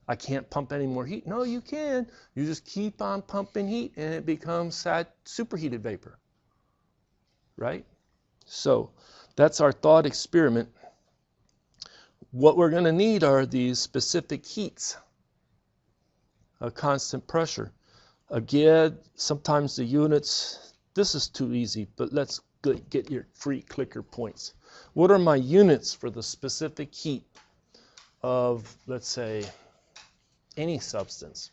I can't pump any more heat. No, you can. You just keep on pumping heat and it becomes superheated vapor. Right? So that's our thought experiment. What we're going to need are these specific heats, a constant pressure. Again, sometimes the units, this is too easy, but let's get your free clicker points. What are my units for the specific heat of, let's say, any substance?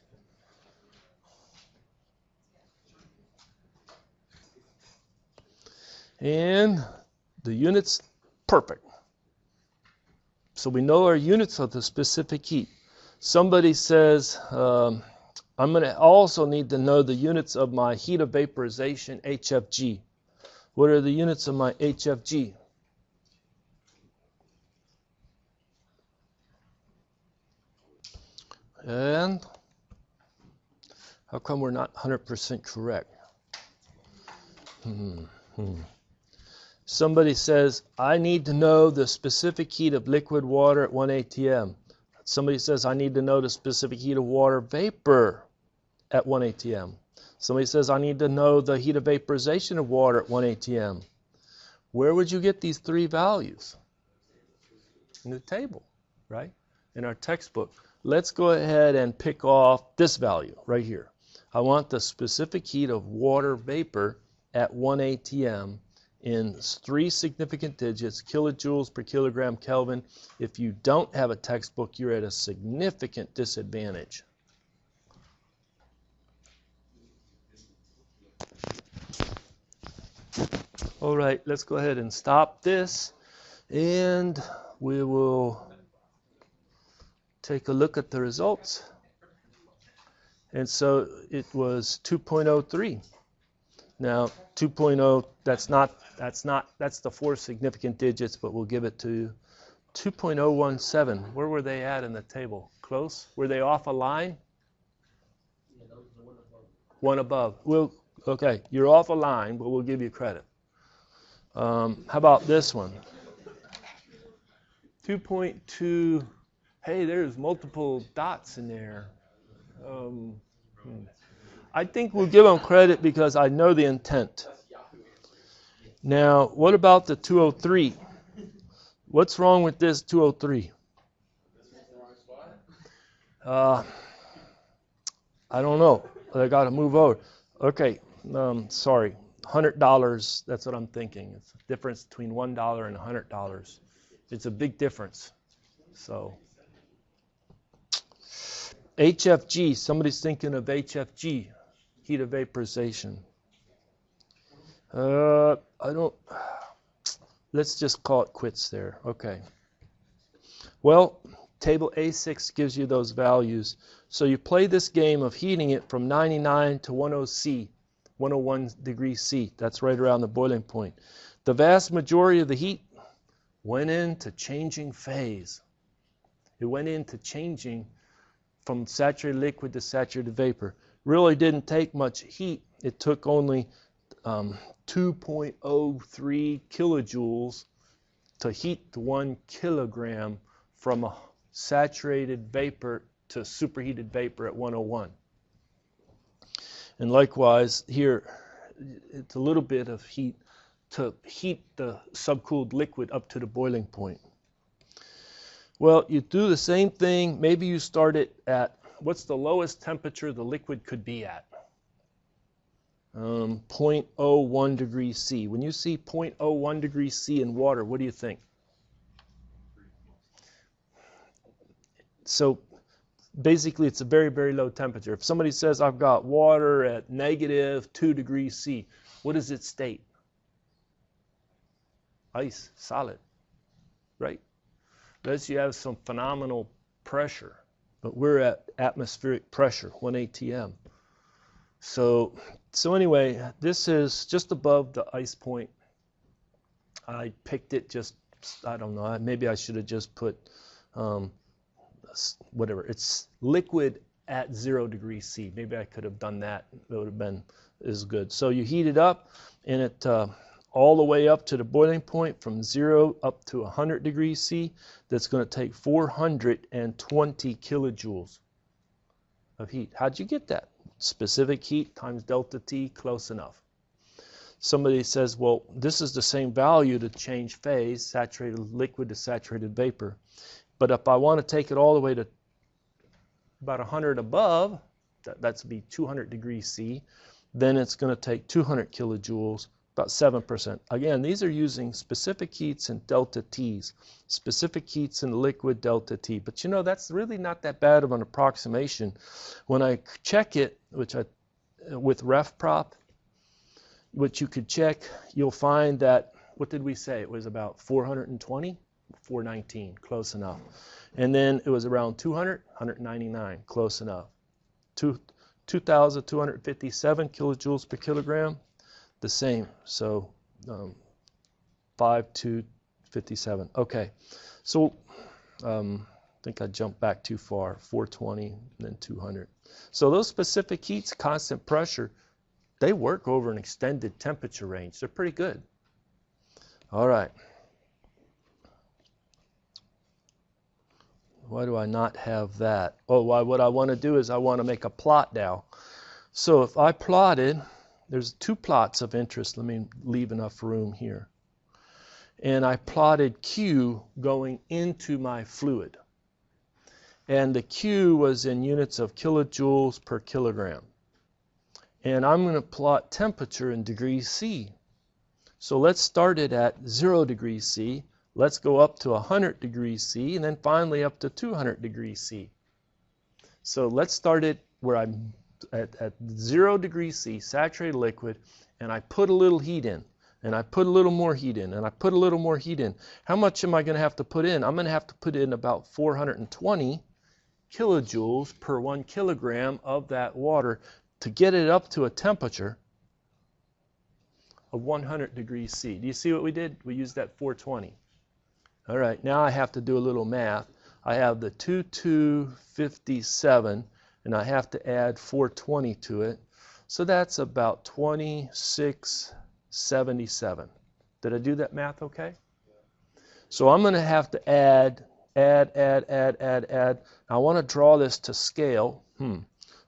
And the units, perfect. So we know our units of the specific heat. Somebody says, I'm going to also need to know the units of my heat of vaporization, HFG. What are the units of my HFG? And how come we're not 100% correct? Somebody says, I need to know the specific heat of liquid water at 1 atm. Somebody says, I need to know the specific heat of water vapor at 1 atm. Somebody says, I need to know the heat of vaporization of water at 1 atm. Where would you get these three values? In the table, right? In our textbook. Let's go ahead and pick off this value right here. I want the specific heat of water vapor at 1 atm in 3 significant digits, kilojoules per kilogram Kelvin. If you don't have a textbook, you're at a significant disadvantage. All right, let's go ahead and stop this, and we will take a look at the results. And so it was 2.03. Now 2.0, that's the 4 significant digits, but we'll give it to 2.017. Where were they at in the table? Close? Were they off a line? One above. Well, okay, you're off a line, but we'll give you credit. How about this one? 2.2. Hey, there's multiple dots in there. I think we'll give them credit because I know the intent. That's Yahoo answer. Now, what about the 203? What's wrong with this 203? This one's the wrong spot. I don't know. I got to move over. Okay, sorry. $100, that's what I'm thinking. It's the difference between $1 and $100. It's a big difference. So, HFG, somebody's thinking of HFG, heat of vaporization. Let's just call it quits there. Okay. Well, table A6 gives you those values. So you play this game of heating it from 99 to 101 degrees C. That's right around the boiling point. The vast majority of the heat went into changing phase. It went into changing from saturated liquid to saturated vapor. Really didn't take much heat. It took only 2.03 kilojoules to heat the 1 kilogram from a saturated vapor to superheated vapor at 101. And likewise here, it's a little bit of heat to heat the subcooled liquid up to the boiling point. Well, you do the same thing. Maybe you start it at, what's the lowest temperature the liquid could be at? 0.01 degrees C. When you see 0.01 degrees C in water, what do you think? So basically it's a very, very low temperature. If somebody says I've got water at -2 degrees C, what does it state? Ice, solid, right? Unless you have some phenomenal pressure, but we're at atmospheric pressure, 1 atm. So anyway, this is just above the ice point. I picked it just, I don't know, maybe I should have just put whatever. It's liquid at 0 degrees C. Maybe I could have done that. It would have been as good. So you heat it up, and it all the way up to the boiling point from 0 up to 100 degrees C. That's going to take 420 kilojoules of heat. How'd you get that? Specific heat times delta T, close enough. Somebody says, well, this is the same value to change phase, saturated liquid to saturated vapor. But if I want to take it all the way to about 100 above, that's be 200 degrees C, then it's going to take 200 kilojoules, about 7%. Again, these are using specific heats and delta T's. Specific heats in liquid, delta T. But you know, that's really not that bad of an approximation. When I check it, with RefProp, which you could check, you'll find that, what did we say? It was about 420? 419, close enough. And then it was around 200, 199, close enough. 2,257 kilojoules per kilogram, the same. So 5,257. Okay, so I think I jumped back too far. 420 and then 200. So those specific heats, constant pressure, they work over an extended temperature range. They're pretty good. All right. Why do I not have that? Oh, what I want to do is I want to make a plot now. So if I plotted, there's 2 plots of interest. Let me leave enough room here. And I plotted Q going into my fluid. And the Q was in units of kilojoules per kilogram. And I'm going to plot temperature in degrees C. So let's start it at 0 degrees C. Let's go up to 100 degrees C, and then finally up to 200 degrees C. So let's start it where I'm at 0 degrees C, saturated liquid, and I put a little heat in, and I put a little more heat in, and I put a little more heat in. How much am I going to have to put in? I'm going to have to put in about 420 kilojoules per 1 kilogram of that water to get it up to a temperature of 100 degrees C. Do you see what we did? We used that 420. All right, now I have to do a little math. I have the 2257, and I have to add 420 to it. So that's about 2677. Did I do that math okay? So I'm going to have to add. I want to draw this to scale.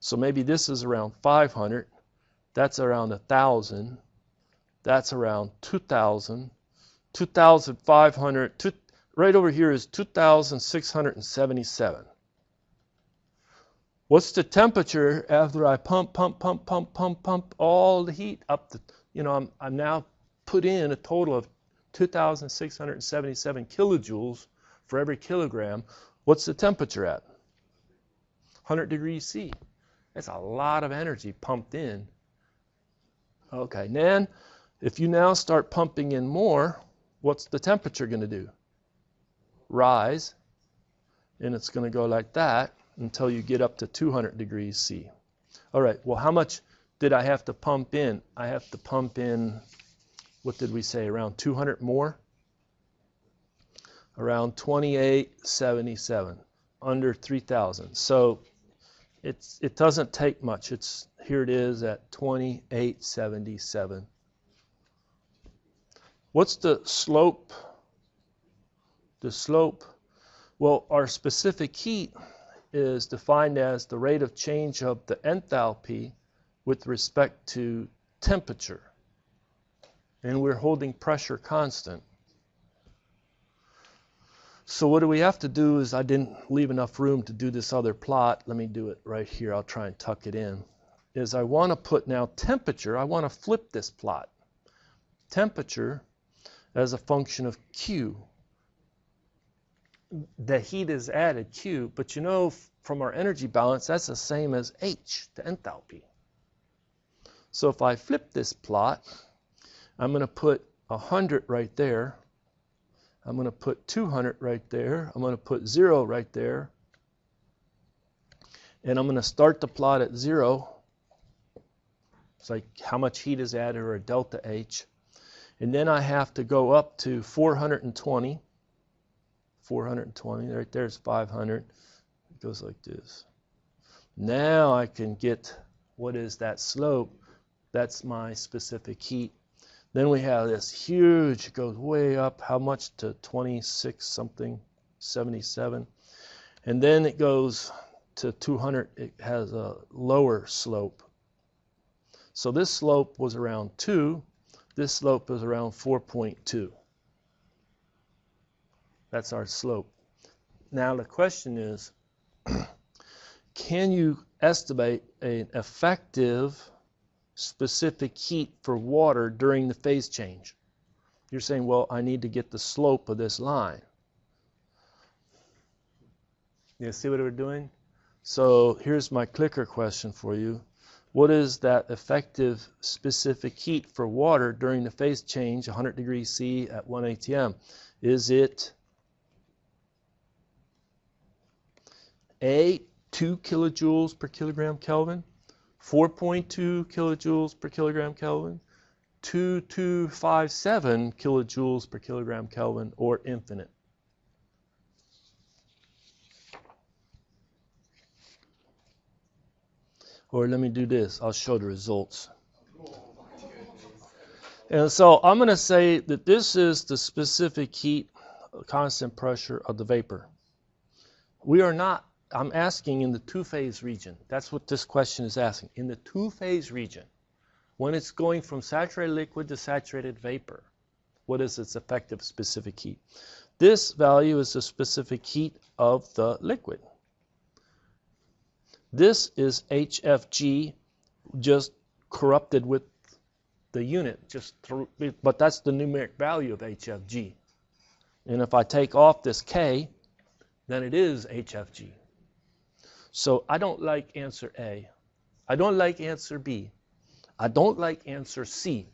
So maybe this is around 500. That's around 1,000. That's around 2,000. 2,500. Right over here is 2,677. What's the temperature after I pump all the heat up to, I'm now put in a total of 2,677 kilojoules for every kilogram. What's the temperature at? 100 degrees C. That's a lot of energy pumped in. Okay, then if you now start pumping in more, what's the temperature going to do? Rise, and it's going to go like that until you get up to 200 degrees C. All right, well, how much did I have to pump in? I have to pump in, what did we say, around 200 more? Around 2877, under 3,000. So it doesn't take much. Here it is at 2877. What's the slope? The slope, well, our specific heat is defined as the rate of change of the enthalpy with respect to temperature. And we're holding pressure constant. So what do we have to do is, I didn't leave enough room to do this other plot. Let me do it right here. I'll try and tuck it in. Is I want to put now temperature. I want to flip this plot. Temperature as a function of Q. The heat is added Q, but from our energy balance, that's the same as H, the enthalpy. So if I flip this plot, I'm going to put 100 right there. I'm going to put 200 right there. I'm going to put 0 right there. And I'm going to start the plot at 0. It's like how much heat is added, or a delta H. And then I have to go up to 420. 420, right there's 500. It goes like this. Now I can get, what is that slope? That's my specific heat. Then we have this huge, it goes way up, how much, to 26 something, 77. And then it goes to 200, it has a lower slope. So this slope was around 2, this slope is around 4.2. That's our slope. Now the question is, can you estimate an effective specific heat for water during the phase change? You're saying, well, I need to get the slope of this line. You see what we're doing? So here's my clicker question for you. What is that effective specific heat for water during the phase change, 100 degrees C at 1 atm? Is it A, 2 kilojoules per kilogram Kelvin, 4.2 kilojoules per kilogram Kelvin, 2257 kilojoules per kilogram Kelvin, or infinite? Or let me do this. I'll show the results. And so I'm going to say that this is the specific heat, constant pressure of the vapor. We are not, I'm asking in the two-phase region. That's what this question is asking. In the two-phase region, when it's going from saturated liquid to saturated vapor, what is its effective specific heat? This value is the specific heat of the liquid. This is HFG, just corrupted with the unit, but that's the numeric value of HFG. And if I take off this K, then it is HFG. So I don't like answer A. I don't like answer B. I don't like answer C.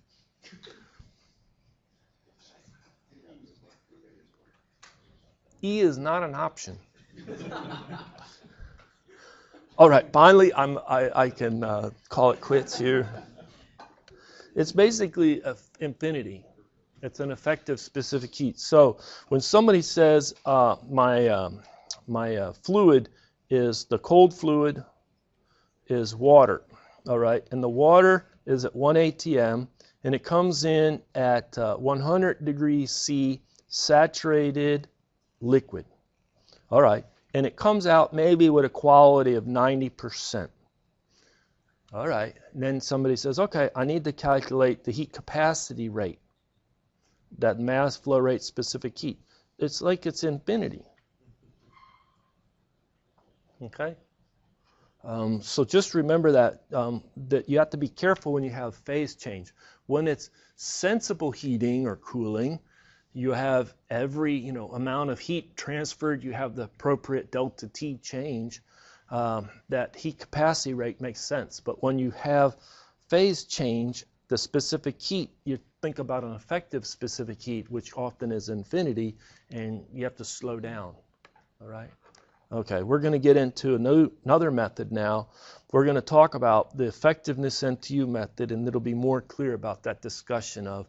E is not an option. All right, finally, I can call it quits here. It's basically infinity. It's an effective specific heat. So when somebody says my fluid is, the cold fluid is water, all right, and the water is at 1 atm, and it comes in at 100 degrees C saturated liquid, all right, and it comes out maybe with a quality of 90%. All right. And then somebody says, okay, I need to calculate the heat capacity rate, that mass flow rate specific heat. It's like it's infinity. Okay? So just remember that that you have to be careful when you have phase change. When it's sensible heating or cooling, you have every amount of heat transferred. You have the appropriate delta T change. That heat capacity rate makes sense. But when you have phase change, the specific heat, you think about an effective specific heat, which often is infinity, and you have to slow down. All right? Okay, we're going to get into another method now. We're going to talk about the effectiveness NTU method, and it'll be more clear about that discussion of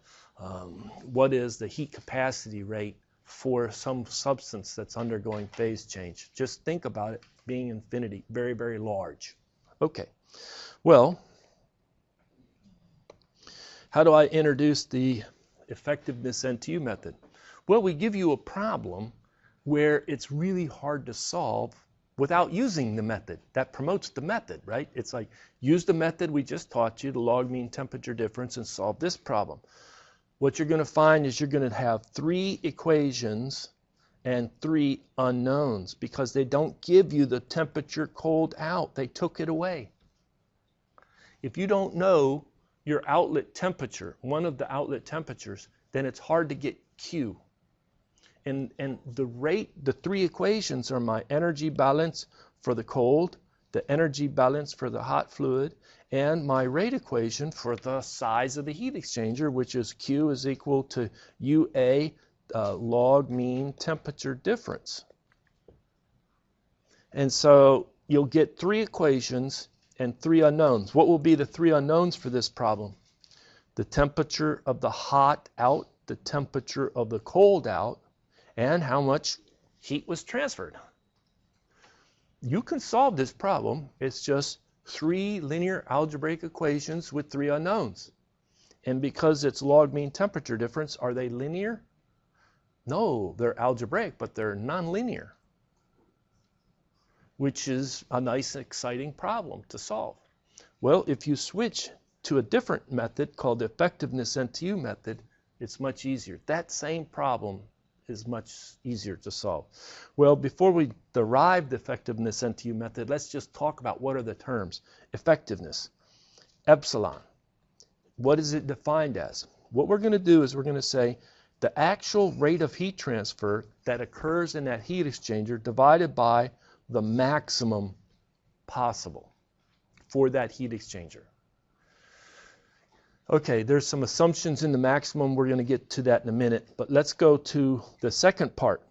what is the heat capacity rate for some substance that's undergoing phase change. Just think about it being infinity, very, very large. Okay, well, how do I introduce the effectiveness NTU method? Well, we give you a problem where it's really hard to solve without using the method. That promotes the method, right? It's like, use the method we just taught you, the log mean temperature difference, and solve this problem. What you're going to find is you're going to have 3 equations and 3 unknowns because they don't give you the temperature cold out. They took it away. If you don't know your outlet temperature, one of the outlet temperatures, then it's hard to get Q. And the 3 equations are my energy balance for the cold, the energy balance for the hot fluid, and my rate equation for the size of the heat exchanger, which is Q is equal to UA log mean temperature difference. And so you'll get 3 equations and 3 unknowns. What will be the 3 unknowns for this problem? The temperature of the hot out, the temperature of the cold out, and how much heat was transferred. You can solve this problem. It's just 3 linear algebraic equations with 3 unknowns. And because it's log mean temperature difference, are they linear? No, they're algebraic, but they're nonlinear, which is a nice, exciting problem to solve. Well, if you switch to a different method called the effectiveness NTU method, it's much easier. That same problem is much easier to solve. Well, before we derive the effectiveness NTU method, let's just talk about what are the terms. Effectiveness, epsilon. What is it defined as? What we're going to do is we're going to say the actual rate of heat transfer that occurs in that heat exchanger divided by the maximum possible for that heat exchanger. Okay, there's some assumptions in the maximum. We're going to get to that in a minute, but let's go to the second part.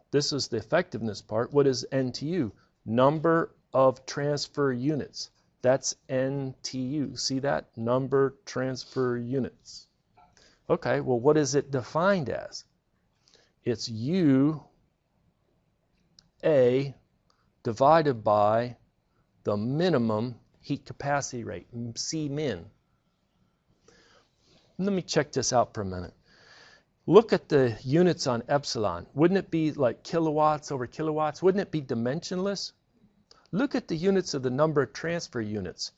This is the effectiveness part. What is NTU? Number of transfer units. That's NTU. See that? Number transfer units. Okay, well, what is it defined as? It's UA divided by the minimum heat capacity rate, C min. Let me check this out for a minute. Look at the units on epsilon. Wouldn't it be like kilowatts over kilowatts? Wouldn't it be dimensionless? Look at the units of the number of transfer units.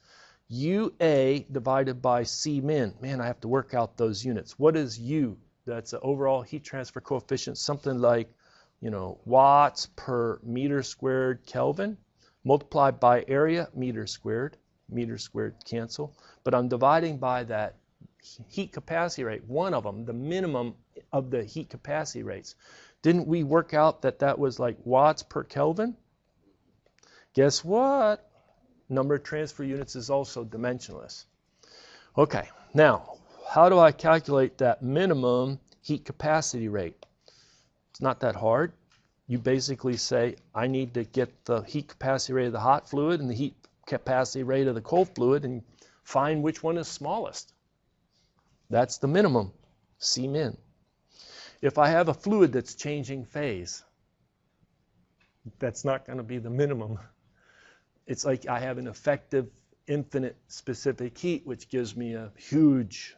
UA divided by C min. Man, I have to work out those units. What is U? That's the overall heat transfer coefficient, something like, watts per meter squared Kelvin, multiplied by area, meter squared cancel. But I'm dividing by that heat capacity rate, one of them, the minimum of the heat capacity rates. Didn't we work out that that was like watts per Kelvin? Guess what? Number of transfer units is also dimensionless. Okay, now, how do I calculate that minimum heat capacity rate? It's not that hard. You basically say, I need to get the heat capacity rate of the hot fluid and the heat capacity rate of the cold fluid and find which one is smallest. That's the minimum, C min. If I have a fluid that's changing phase, that's not going to be the minimum. It's like I have an effective infinite specific heat, which gives me a huge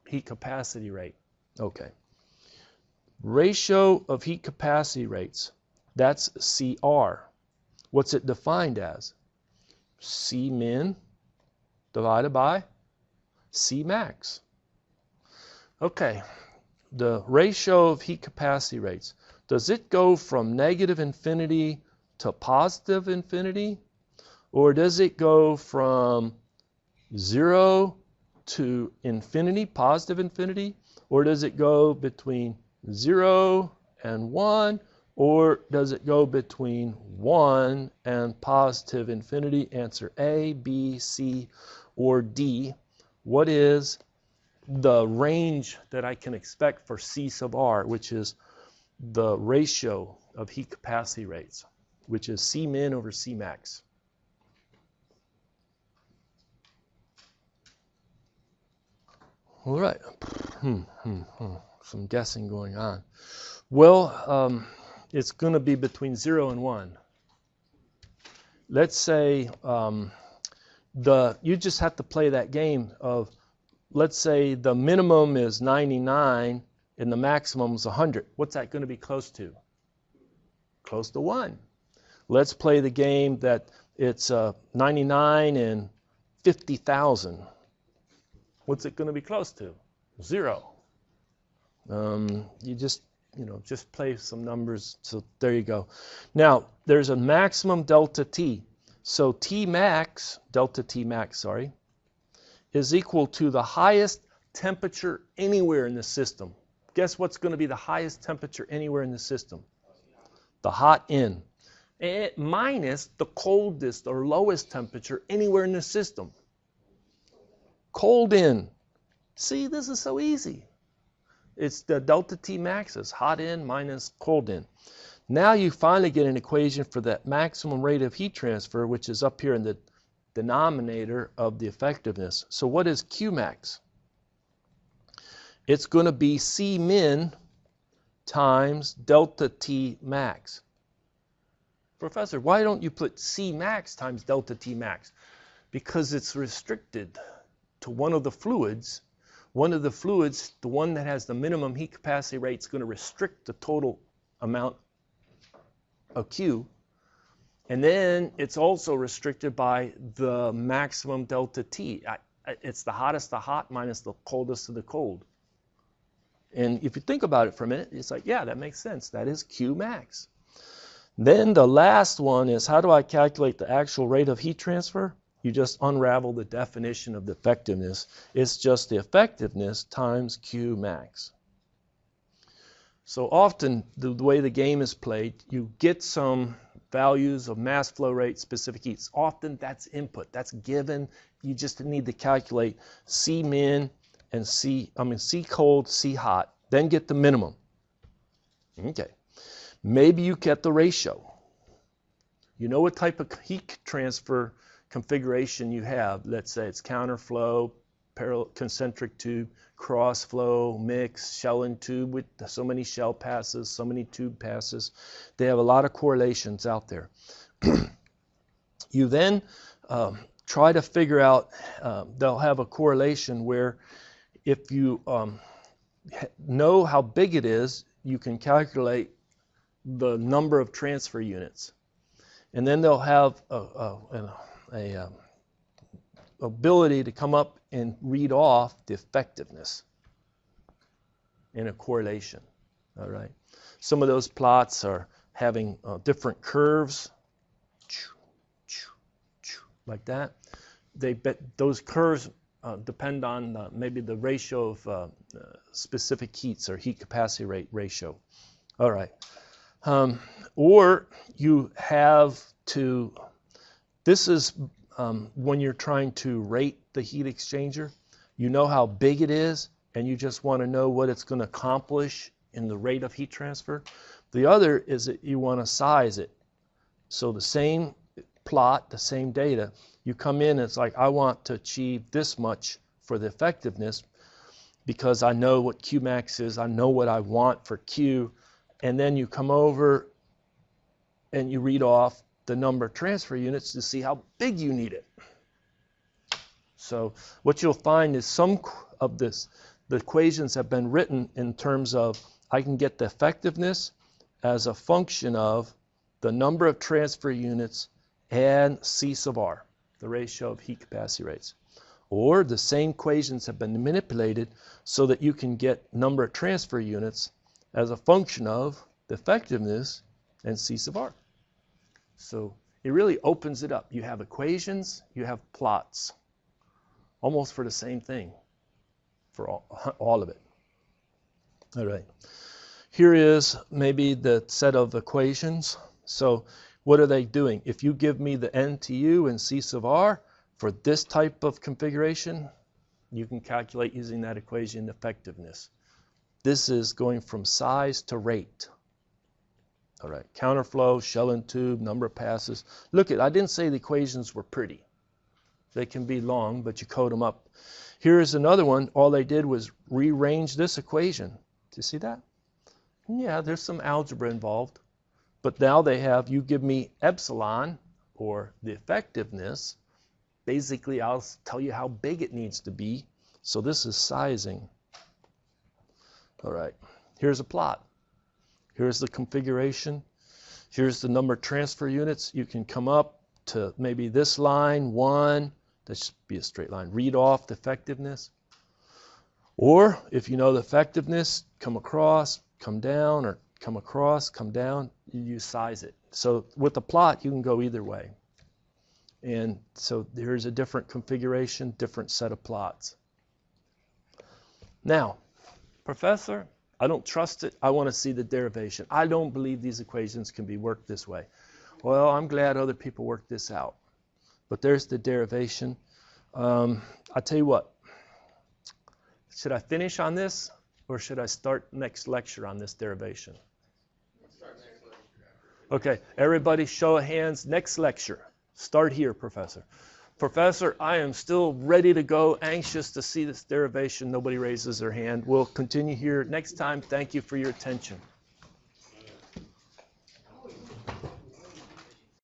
heat capacity rate. Okay. Ratio of heat capacity rates, that's CR. What's it defined as? C min divided by C max. Okay, the ratio of heat capacity rates. Does it go from negative infinity to positive infinity? Or does it go from 0 to infinity, positive infinity? Or does it go between 0 and 1? Or does it go between 1 and positive infinity? Answer A, B, C, or D. What is the range that I can expect for C sub R, which is the ratio of heat capacity rates, which is C min over C max? All right. Some guessing going on. Well, it's going to be between 0 and 1. Let's say you just have to play that game of, let's say the minimum is 99 and the maximum is 100. What's that going to be close to? Close to 1. Let's play the game that it's 99 and 50,000. What's it going to be close to? 0. You just play some numbers. So there you go. Now, there's a maximum delta T. So T max, delta T max, sorry, is equal to the highest temperature anywhere in the system. Guess what's going to be the highest temperature anywhere in the system? The hot end. And minus the coldest or lowest temperature anywhere in the system. Cold in. See, this is so easy. It's the delta T max is hot in minus cold in. Now you finally get an equation for that maximum rate of heat transfer, which is up here in the denominator of the effectiveness. So what is Q max? It's going to be C min times delta T max. Professor, why don't you put C max times delta T max? Because it's restricted to one of the fluids. One of the fluids, the one that has the minimum heat capacity rate, is going to restrict the total amount of Q. And then it's also restricted by the maximum delta T. It's the hottest of hot minus the coldest of the cold. And if you think about it for a minute, it's like, yeah, that makes sense. That is Q max. Then the last one is, how do I calculate the actual rate of heat transfer? You just unravel the definition of the effectiveness. It's just the effectiveness times Q max. So often, the way the game is played, you get some values of mass flow rate, specific heats. Often that's input, that's given. You just need to calculate C min and C cold, C hot, then get the minimum. Okay. Maybe you get the ratio. You know what type of heat transfer configuration you have. Let's say it's counterflow, concentric tube, cross flow, mix, shell and tube with so many shell passes, so many tube passes. They have a lot of correlations out there. You then try to figure out, they'll have a correlation where if you know how big it is, you can calculate the number of transfer units. And then they'll have a ability to come up and read off the effectiveness in a correlation. All right. Some of those plots are having different curves, like that. Those curves depend on maybe the ratio of specific heats or heat capacity rate ratio. All right. Or you have to, this is when you're trying to rate the heat exchanger, you know how big it is, and you just want to know what it's going to accomplish in the rate of heat transfer. The other is that you want to size it. So the same plot, the same data, you come in, it's like, I want to achieve this much for the effectiveness because I know what Q max is, I know what I want for Q, and then you come over and you read off the number of transfer units to see how big you need it. So what you'll find is some of the equations have been written in terms of I can get the effectiveness as a function of the number of transfer units and C sub R, the ratio of heat capacity rates. Or the same equations have been manipulated so that you can get number of transfer units as a function of the effectiveness and C sub r. So it really opens it up. You have equations, you have plots, almost for the same thing, for all of it. All right. Here is maybe the set of equations. So what are they doing? If you give me the NTU and C sub r for this type of configuration, you can calculate using that equation effectiveness. This is going from size to rate. All right, counterflow, shell and tube, number of passes. Look at, I didn't say the equations were pretty. They can be long, but you code them up. Here's another one. All they did was rearrange this equation. Do you see that? Yeah, there's some algebra involved. But now they have, you give me epsilon, or the effectiveness. Basically, I'll tell you how big it needs to be. So this is sizing. All right, here's a plot. Here's the configuration. Here's the number of transfer units. You can come up to maybe this line, 1. That should be a straight line. Read off the effectiveness. Or if you know the effectiveness, come across, come down, or come across, come down. You size it. So with the plot, you can go either way. And so here's a different configuration, different set of plots. Now, Professor, I don't trust it. I want to see the derivation. I don't believe these equations can be worked this way. Well, I'm glad other people worked this out. But there's the derivation. I'll tell you what. Should I finish on this, or should I start next lecture on this derivation? Start next lecture. Okay, everybody show of hands. Next lecture. Start here, Professor. Professor, I am still ready to go, anxious to see this derivation. Nobody raises their hand. We'll continue here next time. Thank you for your attention.